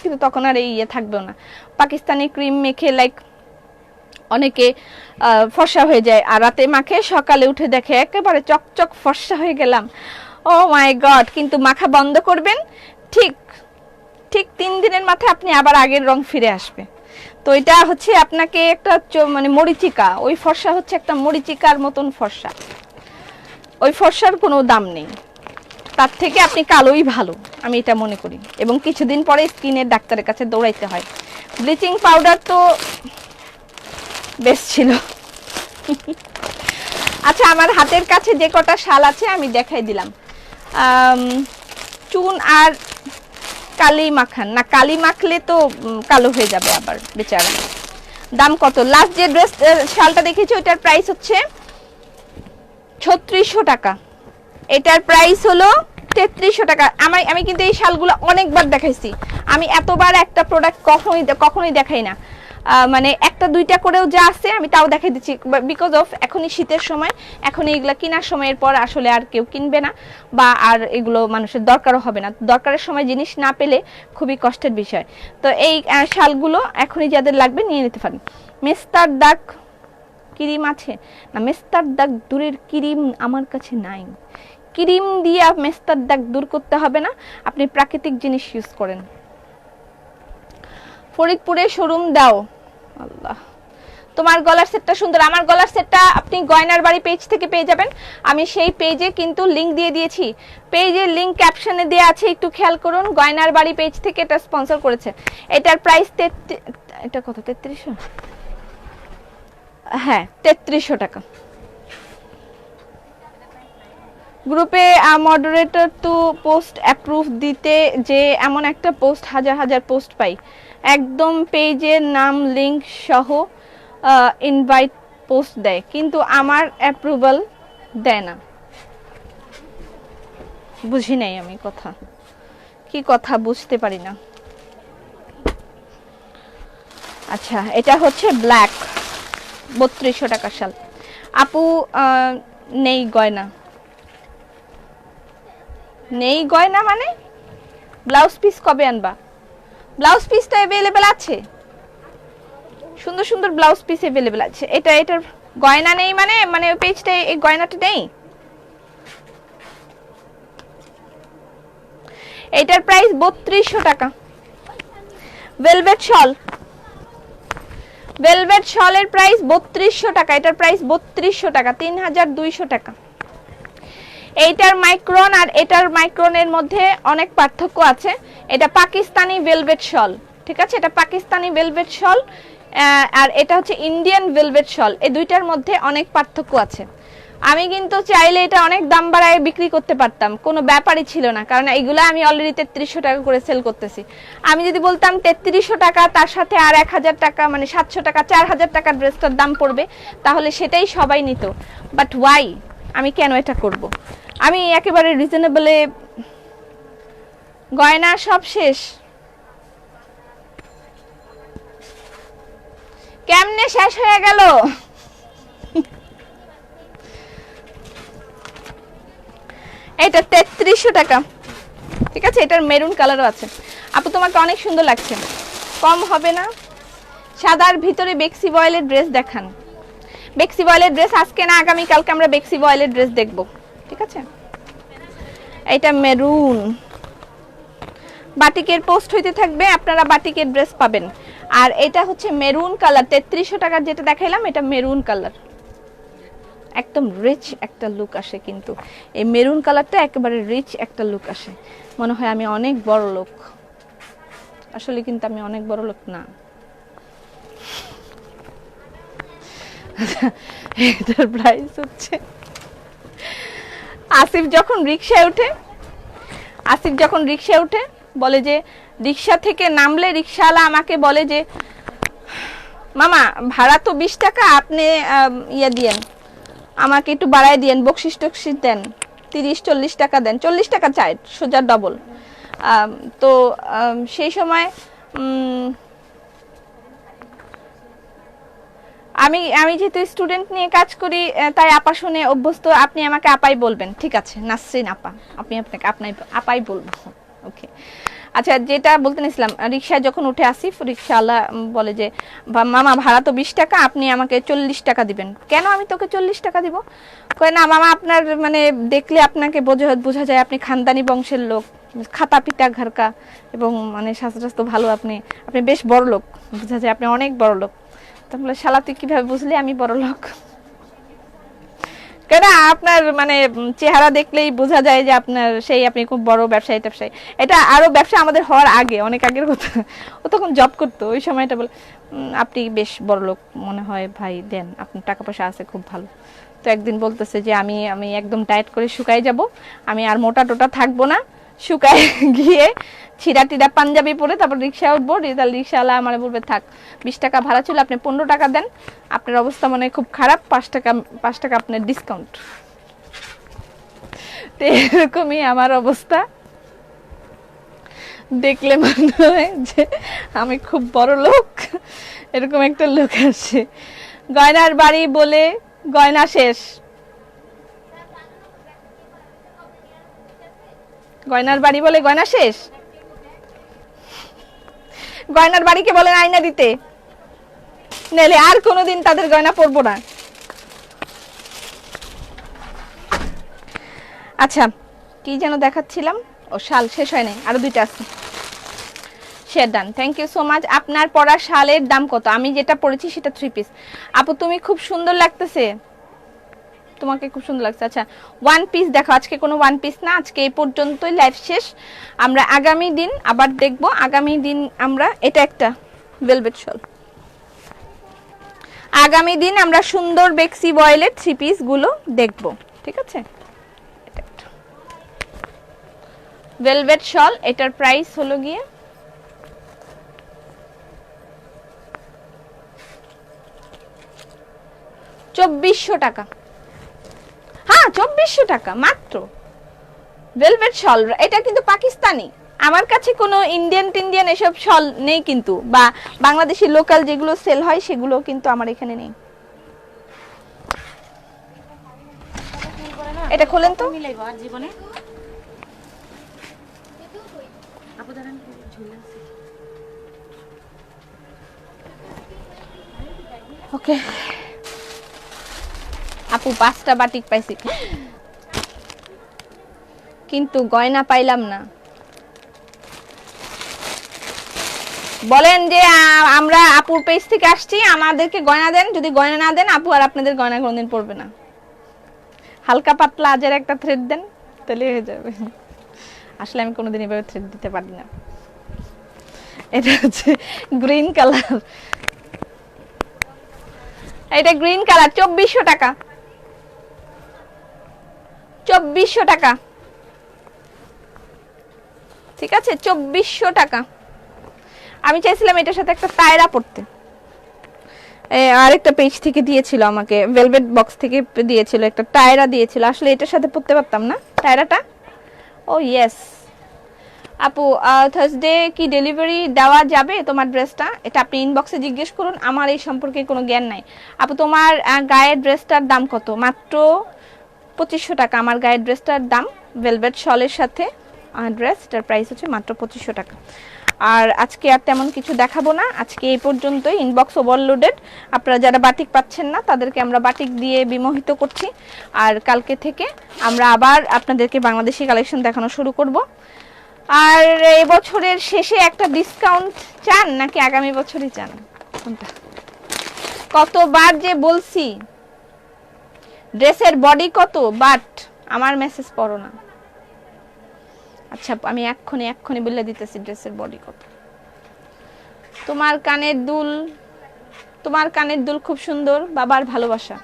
Speaker 1: কিন্তু তখন আর এই থাকবেও না। পাকিস্তানি ক্রিম মেখে লাইক অনেকে ফর্সা হয়ে যায়, আর রাতে মাখে, সকালে উঠে দেখে একেবারে চকচক ফর্সা হয়ে গেলাম। ও মাই গড! কিন্তু মাখা বন্ধ করবেন, ঠিক 3 দিনের মাথায় আপনি আবার আগের রং ফিরে আসবে। তো এটা হচ্ছে আপনাকে একটা মানে মরিচিকা, ওই ফর্সা হচ্ছে একটা মরিচিকার মতন ফর্সা। ওই ফর্সার কোনো দাম নেই, তার থেকে আপনি কালোই ভালো, আমি এটা মনে করি। এবং কিছুদিন পরে স্কিনের ডাক্তারের কাছে দৌড়াইতে হয়। ব্লিচিং পাউডার তো বেস্ট ছিল। আচ্ছা, আমার হাতের কাছে যে কটা শাল আছে আমি দেখাই দিলাম। চুন আর কালি মাখান না, কালি মাখলে তো কালো হয়ে যাবে আবার বেচারা। দাম কত? লাস্ট যে ড্রেস শালটা দেখেছি ওটার প্রাইস হচ্ছে 3600 টাকা, এটার প্রাইস হলো 3300 টাকা। আমি কিন্তু এই শালগুলো অনেকবার দেখাইছি। আমি এতবার একটা প্রোডাক্ট কখনোই দেখাই না। মানে একটা দুইটা করেও যা আছে আমি তাও দেখাই দিচ্ছি, বিকজ অফ এখনই শীতের সময়, এখন এইগুলা কেনার সময়ের পর আসলে আর কেউ কিনবে না, বা আর এগুলো মানুষের দরকারও হবে না। দরকারের সময় জিনিস না পেলে খুবই কষ্টের বিষয়। তো এই শালগুলো এখনই যাদের লাগবে নিয়ে নিতে পারেন। মেস্তার দাগ ক্রিম আছে না? মেস্তার দাগ দূরের ক্রিম আমার কাছে নাই। ক্রিম দিয়ে মেস্তার দাগ দূর করতে হবে না, আপনি প্রাকৃতিক জিনিস ইউজ করেন। ফরিদপুরে শোরুম দাও। আল্লাহ, তোমার গলার সেটটা সুন্দর। আমার গলার সেটটা আপনি গয়নার বাড়ি পেজ থেকে পেয়ে যাবেন। আমি সেই পেজে কিন্তু লিংক দিয়ে দিয়েছি, পেজের লিংক ক্যাপশনে দেওয়া আছে, একটু খেয়াল করুন। গয়নার বাড়ি পেজ থেকে এটা স্পন্সর করেছে। এটার প্রাইস এটা কত? 3300? হ্যাঁ, 3300 টাকা। গ্রুপে মডারেটর টু পোস্ট অ্যাপ্রুভ দিতে যে এমন একটা পোস্ট হাজার পোস্ট পাই, একদম পেজের নাম লিংক সহ ইনভাইট পোস্ট দেয়, কিন্তু আমার অ্যাপ্রুভাল দেয় না। বুঝি নাই আমি কথা, কি কথা বুঝতে পারি না। আচ্ছা, এটা হচ্ছে ব্ল্যাক, 3200 টাকা শাল। আপু নেই গয়না। নেই গয়না মানে ব্লাউজ পিস কবে আনবা? ব্লাউজ পিসটা अवेलेबल আছে, সুন্দর সুন্দর ব্লাউজ পিস अवेलेबल আছে। এটার গয়না নেই মানে ওই পেজটা এই গয়নাটা নেই। এটার প্রাইস 3200 টাকা। ভেলভেট শলের প্রাইস 3200 টাকা। এটার প্রাইস 3200 টাকা, 3200 টাকা। এইটার মাইক্রন আর এটার মাইক্রনের মধ্যে অনেক পার্থক্য আছে। এটা পাকিস্তানি ভেলভেট শল, ঠিক আছে? এটা পাকিস্তানি ভেলভেট শল আর এটা হচ্ছে ইন্ডিয়ান ভেলভেট শল। এই দুইটার মধ্যে অনেক পার্থক্য আছে। আমি কিন্তু চাইলে এটা অনেক দাম বাড়ায় বিক্রি করতে পারতাম, কোনো ব্যাপারই ছিল না, কারণ এইগুলো আমি অলরেডি 3300 টাকা করে সেল করতেছি। আমি যদি বলতাম 3300 টাকা, তার সাথে আর 1000 টাকা মানে 700 টাকা, 4000 টাকা ড্রেসটার দাম পড়বে, তাহলে সেটাই সবাই নিত। But why? আমি কেন এটা করব? আমি একেবারে রিজনেবলে। গয়না সব শেষ। কেমনে শেষ হয়ে গেল? এটা 3300 টাকা, ঠিক আছে? এটার মেরুন কালারও আছে। আপু তোমাকে অনেক সুন্দর লাগছে, কম হবে না? সাদার ভিতরে বেক্সি বয়েলের ড্রেস দেখান। বেক্সি বয়েলের ড্রেস আজকে না আগামী কালকে আমরা বেক্সি বয়েলের ড্রেস দেখব, ঠিক আছে? এটা মেরুন, বাটিকের পোস্ট হইতে থাকবে, আপনারা বাটিকের ড্রেস পাবেন। আর এটা হচ্ছে মেরুন কালার, 3300 টাকার যেটা দেখাইলাম এটা মেরুন কালার, একদম রিচ একটা লুক আসে। কিন্তু এই মেরুন কালারটা একেবারে রিচ একটা লুক আসে, মনে হয় আমি অনেক বড় লোক। আসলে কিন্তু আমি অনেক বড় লোক না। এটার প্রাইস হচ্ছে, আসিফ যখন রিকশায় উঠে বলে যে, রিকশা থেকে নামলে রিকশাওয়ালা আমাকে বলে যে মামা ভাড়া তো 20 টাকা, আপনি ইয়ে দিয়েন, আমাকে একটু বাড়ায় দিয়েন, বকশিস টকশিস দেন, 30-40 টাকা দেন, 40 টাকা চাই সোজা ডবল। তো সেই সময় আমি যেহেতু স্টুডেন্ট নিয়ে কাজ করি তাই আপা শুনে অভ্যস্ত, আপনি আমাকে আপাই বলবেন, ঠিক আছে? নাসরিন আপা, আমি আপনাকে আপাই বলবো, ওকে? আচ্ছা, যেটা বলতে নিছিলাম, রিকশায় যখন উঠে আসিফ, রিকশাওয়ালা বলে যে মামা ভাড়া তো 20 টাকা, আপনি আমাকে 40 টাকা দিবেন। কেন আমি তোকে 40 টাকা দিব? কয় না মামা, আপনার মানে দেখলে আপনাকে বোঝা যায় আপনি খানদানি বংশের লোক, খাতা পিতা ঘরকা, এবং মানে স্বাস্থ্য ভালো, আপনি বেশ বড় লোক, বোঝা যায় আপনি অনেক বড় লোক। তাহলে শালা তুই কিভাবে বুঝলি আমি বড় লোক? কেন আপনার মানে চেহারা দেখলেই বোঝা যায় যে আপনার আপনি খুব বড় ব্যবসায়ী ট্যাবসায়ী। এটা আরো ব্যবসা আমাদের হওয়ার আগে, অনেক আগের কথা, ও তখন জব করতো, ওই সময়টা বলে আপনি বেশ বড় লোক মনে হয় ভাই, দেন, আপনার টাকা পয়সা আছে খুব ভালো। তো একদিন বলতেছে যে আমি একদম ডায়েট করে শুকাই যাব, আমি আর মোটা টোটা থাকবো না, শুকায় গিয়ে ছিঁড়া টিড়া পাঞ্জাবি পরে তারপর রিক্সায় উঠবো। রিক্সাওয়ালা আমার বলবে থাক, 20 টাকা ভাড়া ছিল, আপনি 15 টাকা দেন, আপনার অবস্থা মানে খুব খারাপ, 5 টাকা আপনার ডিসকাউন্ট। তো এরকমই আমার অবস্থা, দেখলে মনে হয় যে আমি খুব বড় লোক, এরকম একটা লোক আসে। গয়নার বাড়ি বলে গয়না শেষ, গয়নার বাড়ি বলে গয়না শেষ। গয়নার বাড়িকে বলেন আয়না দিতে, নেলে আর কোনোদিন তাদের গয়না পরবো না। আচ্ছা, কি যেন দেখাচ্ছিলাম, ও শাল শেষ হয় নাই, আরো 2টা আছে। Share done, thank you so much. আপনার পরা শালের দাম কত? আমি যেটা পরেছি সেটা 3 পিস। আপু তুমি খুব সুন্দর লাগতেছে, তোমাকে খুব সুন্দর লাগছে। আচ্ছা, 1 পিস দেখো, আজকে কোনো 1 পিস না, আজকে এই পর্যন্তই, লাইভ শেষ। আমরা আগামী দিন আবার দেখব, আগামী দিন আমরা, এটা একটা ভেলভেট শল, আগামী দিন আমরা সুন্দর বেক্সি বয়েলের 3 পিস গুলো দেখব, ঠিক আছে? ভেলভেট শল, এটার প্রাইস হলো গিয়ে 2400 টাকা। হ্যাঁ, 2400 টাকা মাত্র ভেলভেট শল। এটা কিন্তু পাকিস্তানি, আমার কাছে কোনো ইন্ডিয়ান এসব শল নেই কিন্তু, বা বাংলাদেশি লোকাল যেগুলো সেল হয় সেগুলো কিন্তু আমার এখানে নেই। এটা খোলেন তো, ওকে আপু 5টা বাটিক পাইছি, কিন্তু গয়না পাইলাম না। বলেন যে আমরা আপুর পেজ থেকে আসছি, আমাদেরকে গয়না দেন, যদি গয়না না দেন আপু আর আপনাদের গয়না কোনোদিন পরবে না। হালকা পাতলা আজের একটা থ্রেড দেন, তাহলে হয়ে যাবে। আসলে আমি কোনোদিন এভাবে থ্রেড দিতে পারি না। এটা হচ্ছে গ্রিন কালার, এটা গ্রিন কালার, 2400 টাকা, 2400 টাকা, ঠিক আছে? 2400 টাকা। আমি চাইছিলাম এটার সাথে একটা টায়রা পড়তে, আরেকটা পেজ থেকে দিয়েছিল আমাকে, ভেলভেট বক্স থেকে দিয়েছিল, একটা টায়রা দিয়েছিল, আসলে এটার সাথে পড়তে পারতাম না টায়রাটা। ও ইয়েস আপু, থার্সডে কি ডেলিভারি দেওয়া যাবে তোমার ড্রেসটা? এটা আপনি ইনবক্সে জিজ্ঞেস করুন, আমার এই সম্পর্কে কোনো জ্ঞান নাই। আপু তোমার গায়ের ড্রেসটার দাম কত? মাত্র 2500 টাকা আমার গায়ের ড্রেসটার দাম, ভেলভেট শলের সাথে ড্রেস, এটার প্রাইস হচ্ছে মাত্র 2500 টাকা। আর আজকে আর তেমন কিছু দেখাবো না, আজকে এই পর্যন্তই। ইনবক্স ওভারলোডেড, আপনারা যারা বাটিক পাচ্ছেন না তাদেরকে আমরা বাটিক দিয়ে বিমোহিত করছি। আর কালকে থেকে আমরা আবার আপনাদেরকে বাংলাদেশি কালেকশন দেখানো শুরু করব। আর এই বছরের শেষে একটা ডিসকাউন্ট চান নাকি আগামী বছরই চান? কোনটা? কতবার যে বলছি ড্রেসের বডি কত, বাট আমার মেসেজ পড়ো না। আচ্ছা আমি এক্ষুনি বলে দিতেছি ড্রেসের বডি কত। তোমার কানের দুল খুব সুন্দর, বাবার ভালোবাসা।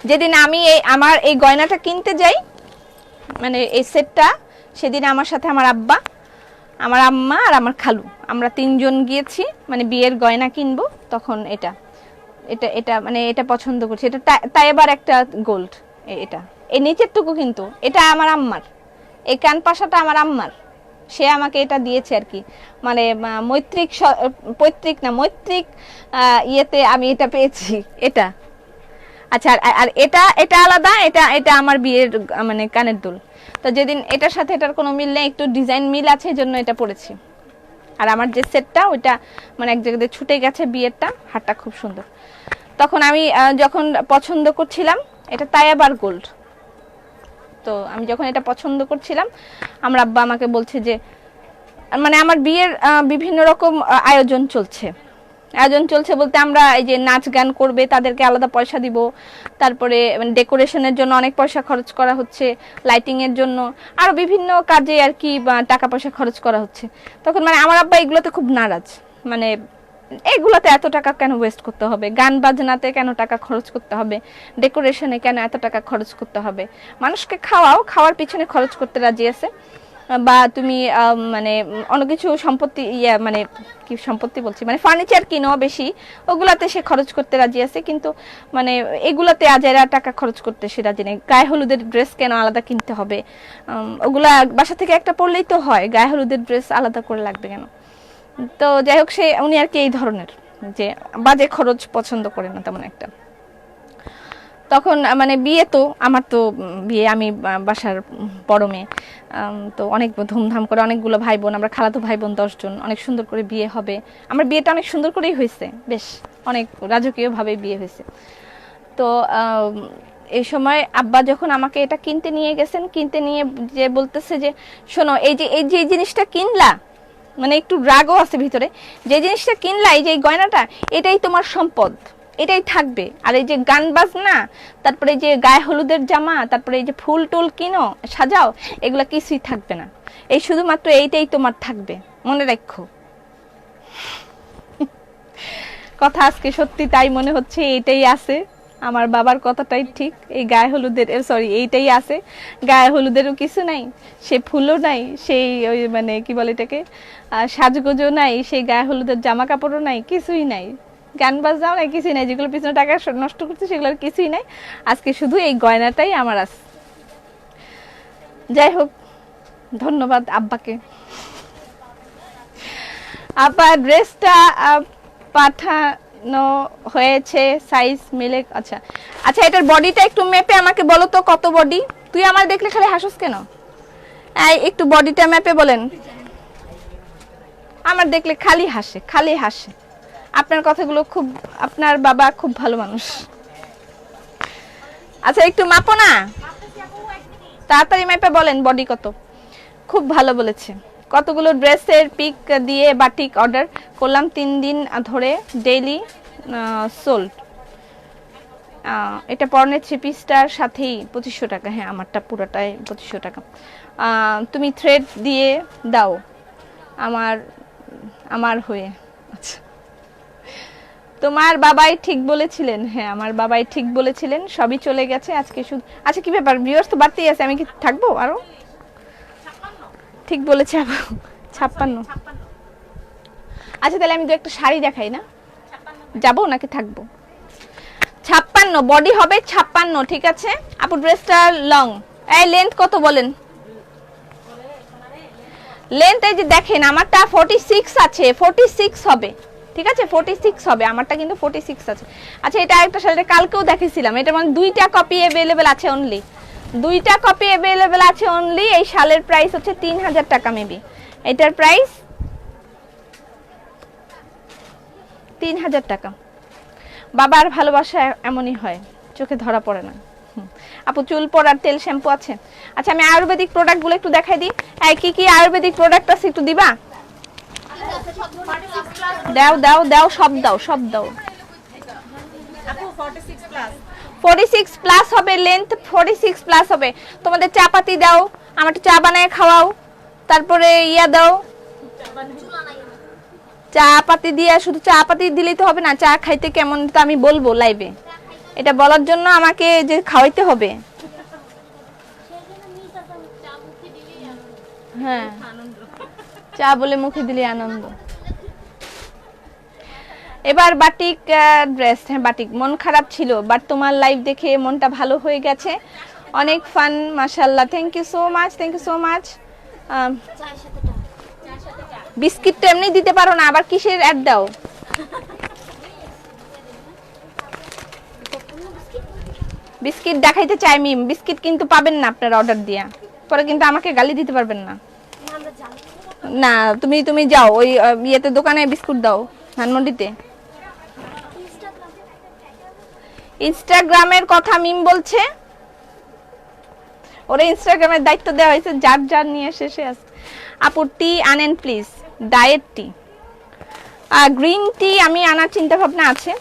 Speaker 1: যেদিন আমি আমার এই গয়নাটা কিনতে যাই, মানে এই সেটটা, সেদিন আমার সাথে আমার আব্বা, আমার আম্মা আর আমার খালু, আমরা তিনজন গিয়েছি মানে বিয়ের গয়না কিনবো। তখন এটা এটা এটা মানে এটা পছন্দ করছি, এটা তাই এবার একটা গোল্ড। এটা এই নিচেরটুকু কিন্তু এটা আমার আম্মার, এই কান পাশাটা আমার আম্মার, সে আমাকে এটা দিয়েছে আর কি, মানে মৈত্রিক ইয়েতে আমি এটা পেয়েছি এটা। আচ্ছা আর এটা এটা আলাদা, এটা এটা আমার বিয়ের মানে কানের দুল। তো যেদিন এটার সাথে এটার কোনো মিল নেই, একটু ডিজাইন মিল আছে, এজন্য এটা পরেছি। আর আমার যে সেটটা ওইটা মানে এক জায়গাতে ছুটে গেছে বিয়েরটা, হারটা খুব সুন্দর। তখন আমি যখন পছন্দ করছিলাম, এটা তাই আবার গোল্ড। তো আমি যখন এটা পছন্দ করছিলাম, আমার আব্বা আমাকে বলছে যে মানে আমার বিয়ের বিভিন্ন রকম আয়োজন চলছে বলতে আমরা এই যে নাচ গান করবে তাদেরকে আলাদা পয়সা দিব, তারপরে মানে ডেকোরেশনের জন্য অনেক পয়সা খরচ করা হচ্ছে, লাইটিং এর জন্য আরো বিভিন্ন কাজে আর কি টাকা পয়সা খরচ করা হচ্ছে। তখন মানে আমার আব্বা এগুলোতে খুব নারাজ, মানে এগুলোতে এত টাকা কেন ওয়েস্ট করতে হবে, গান বাজনাতে কেন টাকা খরচ করতে হবে, ডেকোরেশনে কেন এত টাকা খরচ করতে হবে, মানুষকে খাওয়ার পিছনে খরচ করতে রাজি আছে, বা তুমি মানে অনেক কিছু সম্পত্তি মানে কি সম্পত্তি বলছি মানে ফার্নিচার কিনো বেশি, ওগুলাতে সে খরচ করতে রাজি আছে, কিন্তু মানে এগুলাতে আজেরা টাকা খরচ করতে সে রাজি নেই। গায়ে হলুদের ড্রেস কেন আলাদা কিনতে হবে, ওগুলা বাসা থেকে একটা পরলেই তো হয়, গায়ে হলুদের ড্রেস আলাদা করে লাগবে কেন? তো যাই হোক, উনি আর কি এই ধরনের যে বাজে খরচ পছন্দ করে না তেমন একটা। তখন মানে বিয়ে তো আমার তো বিয়ে, আমি বাসার বড় মেয়ে, তো অনেক ধুমধাম করে অনেকগুলো ভাই বোন, আমরা খালাতো ভাই বোন 10 জন, অনেক সুন্দর করে বিয়ে হবে। আমার বিয়েটা অনেক সুন্দর করেই হয়েছে, বেশ অনেক রাজকীয়ভাবে বিয়ে হয়েছে। তো এই সময় আব্বা যখন আমাকে এটা কিনতে নিয়ে গেছেন, কিনতে নিয়ে যে বলতেছে যে শোনো এই যে জিনিসটা কিনলা, মানে একটু রাগও আছে ভিতরে, যে জিনিসটা কিনলা এই যে গয়নাটা, এটাই তোমার সম্পদ, এটাই থাকবে। আর এই যে গান বাজনা, তারপরে এই যে গায়ে হলুদের জামা, তারপরে এই যে ফুল টুল কিনো সাজাও, এগুলা কিছুই থাকবে না, এই শুধুমাত্র এইটাই তোমার থাকবে, মনে রাখো। কথা আজকে সত্যি তাই মনে হচ্ছে, এইটাই আছে, আমার বাবার কথাটাই ঠিক, এই গায়ে হলুদের সরি এইটাই আছে, গায়ে হলুদেরও কিছু নাই, সে ফুলও নাই, সেই ওই মানে কি বলে এটাকে সাজগোজও নাই, সেই গায়ে হলুদের জামা কাপড়ও নাই, কিছুই নাই, গান বাজাও নাই, কিছুই নাই, যেগুলো পিছনে টাকা নষ্ট করছে সেগুলোর কিছুই নাই, আজকে শুধু এই গয়নাটাই আমার আছে। যাই হোক, ধন্যবাদ আব্বাকে। আব্বা ড্রেসটা পাঠানো হয়েছে, সাইজ মিলে। আচ্ছা আচ্ছা, এটার বডিটা একটু মেপে আমাকে বলো তো কত বডি? তুই আমার দেখলে খালি হাসিস কেন? একটু বডিটা মেপে বলেন। আমার দেখলে খালি হাসে। আপনার কথাগুলো খুব, আপনার বাবা খুব ভালো মানুষ। আচ্ছা একটু মাপো না, তাড়াতাড়ি মেপে বলেন বডি কত। খুব ভালো বলেছে। কতগুলো ড্রেসের পিক দিয়ে বাটিক অর্ডার করলাম 3 দিন ধরে, ডেইলি সোল্ড। এটা পরনের 3 পিসটার সাথেই 2500 টাকা। হ্যাঁ, আমারটা পুরোটাই 2500 টাকা। তুমি থ্রেড দিয়ে দাও আমার হয়ে। আচ্ছা, তোমার বাবাই ঠিক বলেছিলেন। হ্যাঁ, আমার বাবাই ঠিক বলেছিলেন, সবই চলে গেছে আজকে শুধু। আচ্ছা কি ব্যাপার, ভিউয়ার্স তো বাড়তেই আছে, আমি কি থাকবো আরো? ঠিক বলেছে আবার 56। আচ্ছা তাহলে আমি তো একটা শাড়ি দেখাই না, যাবো নাকি থাকবো? 56 বডি হবে, 56 ঠিক আছে আপু। ড্রেসটা লং, এই লেন্থ কত বলেন? লেন্থ এই যে দেখেন, আমারটা 46 আছে, 46 হবে ঠিক আছে, 46 হবে আমারটা, কিন্তু 46 আছে। আচ্ছা এটা আরেকটা শাড়িটা কালকেও দেখেছিলাম, এটা মানে 2টা কপি अवेलेबल আছে অনলি, দুইটা কপি अवेलेबल আছে অনলি। এই শালের প্রাইস হচ্ছে 3000 টাকা মেবি। এটার প্রাইস 3000 টাকা। বাবার ভালোবাসা এমনই হয়, চোখে ধরা পড়ে না। আপু চুল পড়ার তেল শ্যাম্পু আছে? আচ্ছা আমি আয়ুর্বেদিক প্রোডাক্টগুলো একটু দেখাই দিই। এই কি কি আয়ুর্বেদিক প্রোডাক্ট আছে একটু দিবা? দাও দাও দাও, সব দাও, সব দাও।
Speaker 2: আপু 46 প্লাস
Speaker 1: 46 প্লাস হবে, লেন্থ 46 প্লাস হবে। তোমাদের চা পাতি দাও, আমার একটু চা বানায় খাওয়াও। তারপরে ইয়া দাও, চা পাতি দিয়ে, শুধু চা পাতি দিলেই তো হবে না, চা খাইতে কেমন তো আমি বলবো লাইভে। এটা বলার জন্য আমাকে যে খাওয়াইতে হবে। হ্যাঁ, চা বলে মুখে দিলে আনন্দ। এবার বাটিক ড্রেস, হ্যাঁ বাটিক। মন খারাপ ছিল বাট তোমার লাইভ দেখে মনটা ভালো হয়ে গেছে, অনেক ফান মাশাআল্লাহ। Thank you so much, thank you so much. Biscuit তো এমনি দিতে পারো না, আবার কিসের অ্যাড দাও? বিস্কিট দেখাইতে চাই মিম, বিস্কিট কিন্তু পাবেন না আপনারা অর্ডার দিয়া, পরে কিন্তু আমাকে গালি দিতে পারবেন না। না তুমি তুমি যাও ওই ইয়েতে দোকানে বিস্কুট দাও ধানমন্ডিতে। ইনস্টাগ্রামের কথা মিম বলছে, ওরে ইনস্টাগ্রামের দায়িত্ব দেওয়া হয়েছে, যার যার নিয়ে শেষে আছে। আপু টি আনেন please, diet T. Green tea আমি আনার চিন্তা ভাবনা আছে,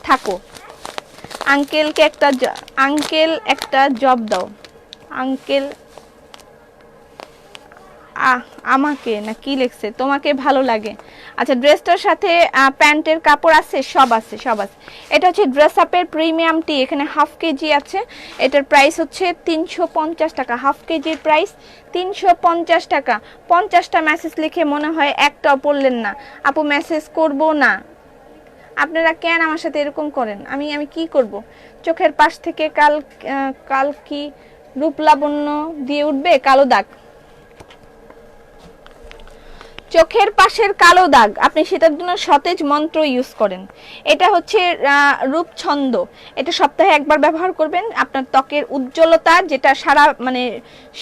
Speaker 1: থাকো। আঙ্কেলকে একটা আঙ্কেল একটা জব দাও। আঙ্কেল আমাকে না কি লিখছে, তোমাকে ভালো লাগে। আচ্ছা ড্রেসটার সাথে প্যান্টের কাপড় আছে, সব আছে, সব আছে। এটা হচ্ছে ড্রেস আপের প্রিমিয়াম টি, এখানে হাফ কেজি আছে। এটার প্রাইস হচ্ছে 350 টাকা, হাফ কেজির প্রাইস 350 টাকা। 50টা মেসেজ লিখে মনে হয় একটাও পড়লেন না। আপু মেসেজ করব না, আপনারা কেন আমার সাথে এরকম করেন? আমি আমি কি করব? চোখের পাশ থেকে কাল কি রূপলাবণ্য দিয়ে উঠবে কালো দাগ। চোখের পাশের কালো দাগ, আপনি সেটার জন্য সতেজ মন্ত্র ইউজ করেন। এটা হচ্ছে রূপছন্দ, এটা সপ্তাহে একবার ব্যবহার করবেন। আপনার ত্বকের উজ্জ্বলতা যেটা সারা মানে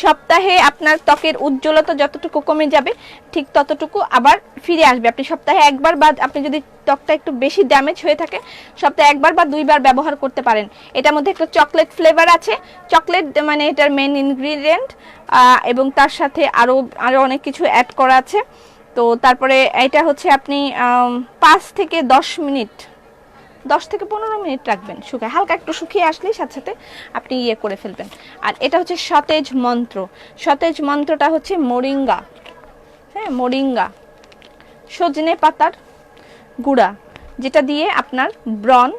Speaker 1: সপ্তাহে আপনার ত্বকের উজ্জ্বলতা যতটুকু কমে যাবে ঠিক ততটুকু আবার ফিরে আসবে। আপনি সপ্তাহে একবার বা আপনি যদি ত্বকটা একটু বেশি ড্যামেজ হয়ে থাকে সপ্তাহে একবার বা দুইবার ব্যবহার করতে পারেন। এটার মধ্যে একটা চকলেট ফ্লেভার আছে, চকলেট মানে এটার মেইন ইনগ্রেডিয়েন্ট, এবং তার সাথে আরো অনেক কিছু অ্যাড করা আছে। তো তারপরে এটা হচ্ছে আপনি 5 থেকে 10 মিনিট, 10 থেকে 15 মিনিট রাখবেন শুকায়, হালকা একটু শুকিয়ে আসলেই সাথে সাথে আপনি ইয়ে করে ফেলবেন। আর এটা হচ্ছে সতেজ মন্ত্র, সতেজ মন্ত্রটা হচ্ছে মোরিঙ্গা, হ্যাঁ মোরিঙ্গা, সজনে পাতার গুঁড়া, যেটা দিয়ে আপনার ব্রণ,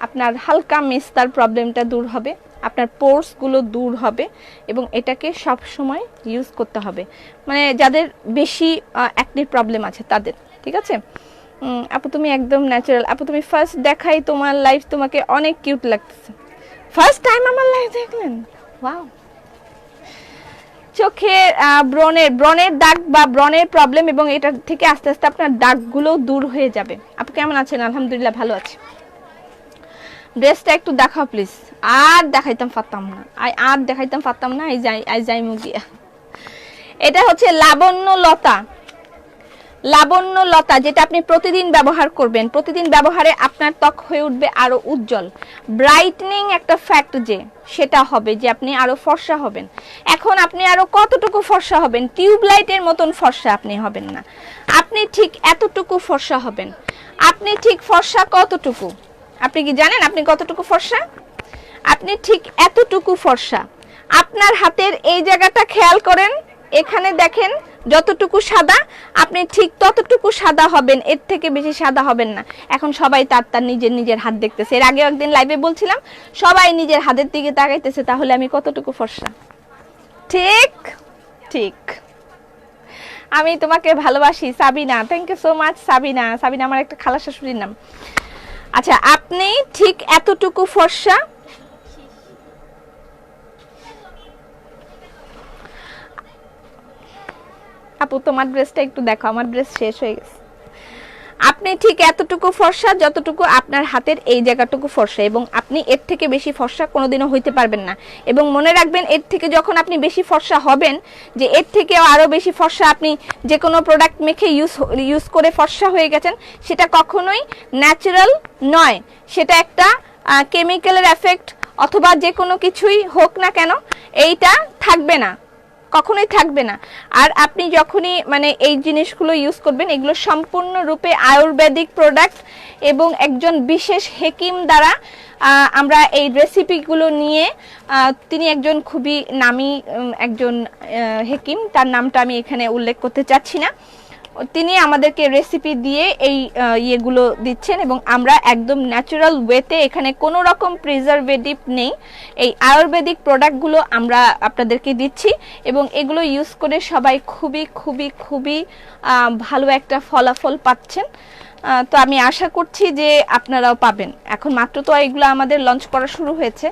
Speaker 1: আপনার হালকা মেস্তার প্রবলেমটা দূর হবে, আপনার পোর্সগুলো দূর হবে, এবং এটাকে সব সময় ইউজ করতে হবে মানে যাদের বেশি অ্যাকনে প্রবলেম আছে তাদের, ঠিক আছে? আপু তুমি একদম ন্যাচারাল। আপু তুমি ফার্স্ট দেখাই তোমার লাইফ তোমাকে অনেক কিউট লাগতেছে। ফার্স্ট টাইম আমার লাইফ দেখলেন? ওয়াও। চোখের ব্রণের দাগ বা ব্রণের প্রবলেম, এবং এটা থেকে আস্তে আস্তে আপনার দাগগুলো দূর হয়ে যাবে। আপু কেমন আছেন? আলহামদুলিল্লাহ ভালো আছি। ড্রেসটা একটু দেখাও প্লিজ। আর দেখাইতাম পারতাম না, আই যাই মুগিয়া। এটা হচ্ছে লাবণ্য লতা, যেটা আপনি প্রতিদিন ব্যবহার করবেন। প্রতিদিন ব্যবহারে আপনার ত্বক হয়ে উঠবে আরো উজ্জ্বল, ব্রাইটনিং একটা ফ্যাক্ট যে সেটা হবে যে আপনি আরো ফর্সা হবেন। এখন আপনি আরো কতটুকু ফর্সা হবেন? টিউবলাইটের মতন ফর্সা আপনি হবেন না, আপনি ঠিক এতটুকু ফর্সা হবেন। আপনি ঠিক ফর্সা কতটুকু? আপনি কি জানেন আপনি কতটুকু ফর্সা? আপনি ঠিক এতটুকু ফর্সা। আপনার হাতের এই জায়গাটা খেয়াল করেন, এখানে দেখেন যতটুকু সাদা, আপনি ঠিক ততটুকু সাদা হবেন, এর থেকে বেশি সাদা হবেন না। এখন সবাই তার নিজের হাত দেখতেছে। এর আগে একদিন লাইভে বলছিলাম সবাই নিজের হাতের দিকে তাকাইতেছে, তাহলে আমি কতটুকু ফর্সা? ঠিক ঠিক। আমি তোমাকে ভালোবাসি Sabina. Thank you so much Sabina. Sabina আমার একটা খালা শাশুড়ির নাম। আচ্ছা আপনি ঠিক এতটুকু ফর্সা। আপু তোমার ড্রেসটা একটু দেখো, আমার ড্রেস শেষ হয়ে গেছে। আপনি ঠিক এতটুকু ফর্সা যতটুকু আপনার হাতের এই জায়গাটুকু ফর্সা, এবং আপনি এর থেকে বেশি ফর্সা কোনোদিনও হইতে পারবেন না। এবং মনে রাখবেন, এর থেকে যখন আপনি বেশি ফর্সা হবেন, যে এর থেকেও আরও বেশি ফর্সা আপনি যে কোনো প্রোডাক্ট মেখে ইউজ করে ফর্সা হয়ে গেছেন, সেটা কখনোই ন্যাচারাল নয়। সেটা একটা কেমিক্যালের এফেক্ট অথবা যে কোনো কিছুই হোক না কেন, এইটা থাকবে না, কখনোই থাকবে না। আর আপনি যখনই মানে এই জিনিসগুলো ইউজ করবেন, এগুলো সম্পূর্ণরূপে আয়ুর্বেদিক প্রোডাক্ট, এবং একজন বিশেষ হেকিম দ্বারা আমরা এই রেসিপিগুলো নিয়ে, তিনি একজন খুবই নামী একজন হেকিম, তার নামটা আমি এখানে উল্লেখ করতে চাচ্ছি না। তিনি আমাদেরকে রেসিপি দিয়ে এই ইয়েগুলো দিচ্ছেন, এবং আমরা একদম ন্যাচারাল ওয়েতে, এখানে কোনো রকম প্রিজারভেটিভ নেই, এই আয়ুর্বেদিক প্রোডাক্টগুলো আমরা আপনাদেরকে দিচ্ছি, এবং এগুলো ইউজ করে সবাই খুবই খুবই খুবই ভালো একটা ফলাফল পাচ্ছেন। তো আমি আশা করছি যে আপনারাও পাবেন। এখন মাত্র তো এগুলো আমাদের লঞ্চ করা শুরু হয়েছে,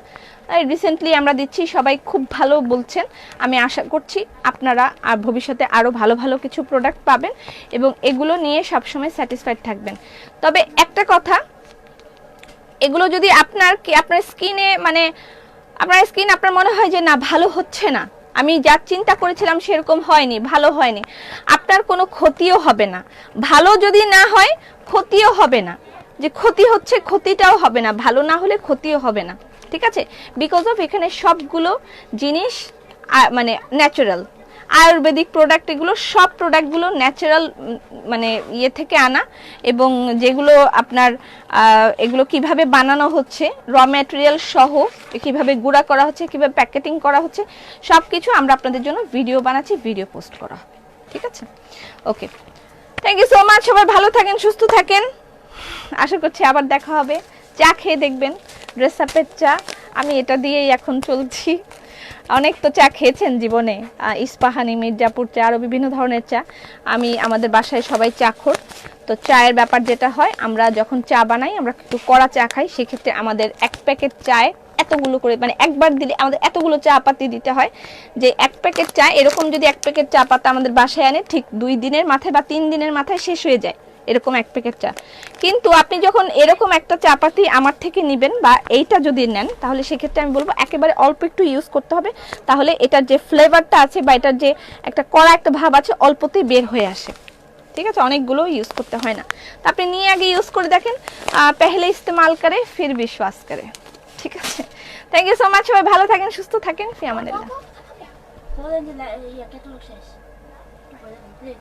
Speaker 1: রিসেন্টলি আমরা দিচ্ছি, সবাই খুব ভালো বলছেন। আমি আশা করছি আপনারা আর ভবিষ্যতে আরও ভালো ভালো কিছু প্রোডাক্ট পাবেন, এবং এগুলো নিয়ে সবসময় স্যাটিসফাইড থাকবেন। তবে একটা কথা, এগুলো যদি আপনার স্কিনে মানে আপনার মনে হয় যে না ভালো হচ্ছে না, আমি যা চিন্তা করেছিলাম সেরকম হয়নি, ভালো হয়নি, আপনার কোনো ক্ষতিও হবে না। ভালো যদি না হয় ক্ষতিও হবে না, যে ক্ষতি হচ্ছে ক্ষতিটাও হবে না, ভালো না হলে ক্ষতিও হবে না, ঠিক আছে? বিকজ অফ এখানে সবগুলো জিনিস মানে ন্যাচারাল আয়ুর্বেদিক প্রোডাক্ট, এগুলো সব প্রোডাক্টগুলো ন্যাচারাল মানে ইয়ে থেকে আনা, এবং যেগুলো আপনার এগুলো কিভাবে বানানো হচ্ছে, র ম্যাটেরিয়াল সহ কিভাবে গুঁড়া করা হচ্ছে, কিভাবে প্যাকেটিং করা হচ্ছে, সব কিছু আমরা আপনাদের জন্য ভিডিও বানাচ্ছি, ভিডিও পোস্ট করা হবে, ঠিক আছে? ওকে, থ্যাংক ইউ সো মাচ। সবাই ভালো থাকেন, সুস্থ থাকেন, আশা করছি আবার দেখা হবে। চা খেয়ে দেখবেন, ড্রেস আপের চা, আমি এটা দিয়েই এখন চলছি। অনেক তো চা খেয়েছেন জীবনে, ইস্পাহানি, মির্জাপুর চা, আরও বিভিন্ন ধরনের চা। আমাদের বাসায় সবাই চাখোর, তো চায়ের ব্যাপার যেটা হয়, আমরা যখন চা বানাই আমরা একটু কড়া চা খাই, সেক্ষেত্রে আমাদের এক প্যাকেট চায় এতগুলো করে, মানে একবার দিলে আমাদের এতগুলো চা পাতি দিতে হয়, যে এক প্যাকেট চা, এরকম যদি এক প্যাকেট চা পাতা আমাদের বাসায় আনে, ঠিক 2 দিনের মাথায় বা 3 দিনের মাথায় শেষ হয়ে যায় এরকম এক প্যাকেট চা। কিন্তু আপনি যখন এরকম একটা চা পাতি আমার থেকে নেবেন, বা এইটা যদি নেন, তাহলে সেক্ষেত্রে আমি বলবো একেবারে অল্প একটু ইউজ করতে হবে, তাহলে এটার যে ফ্লেভারটা আছে বা এটার যে একটা কড়া একটা ভাব আছে, অল্পতেই বের হয়ে আসে, ঠিক আছে? অনেকগুলো ইউজ করতে হয় না। তো আপনি নিয়ে আগে ইউজ করে দেখেন, পেহলে ইস্তেমাল করে ফির বিশ্বাস করে, ঠিক আছে? Thank you so much. সবাই ভালো থাকেন, সুস্থ থাকেন, ফি আমানিল্লাহ।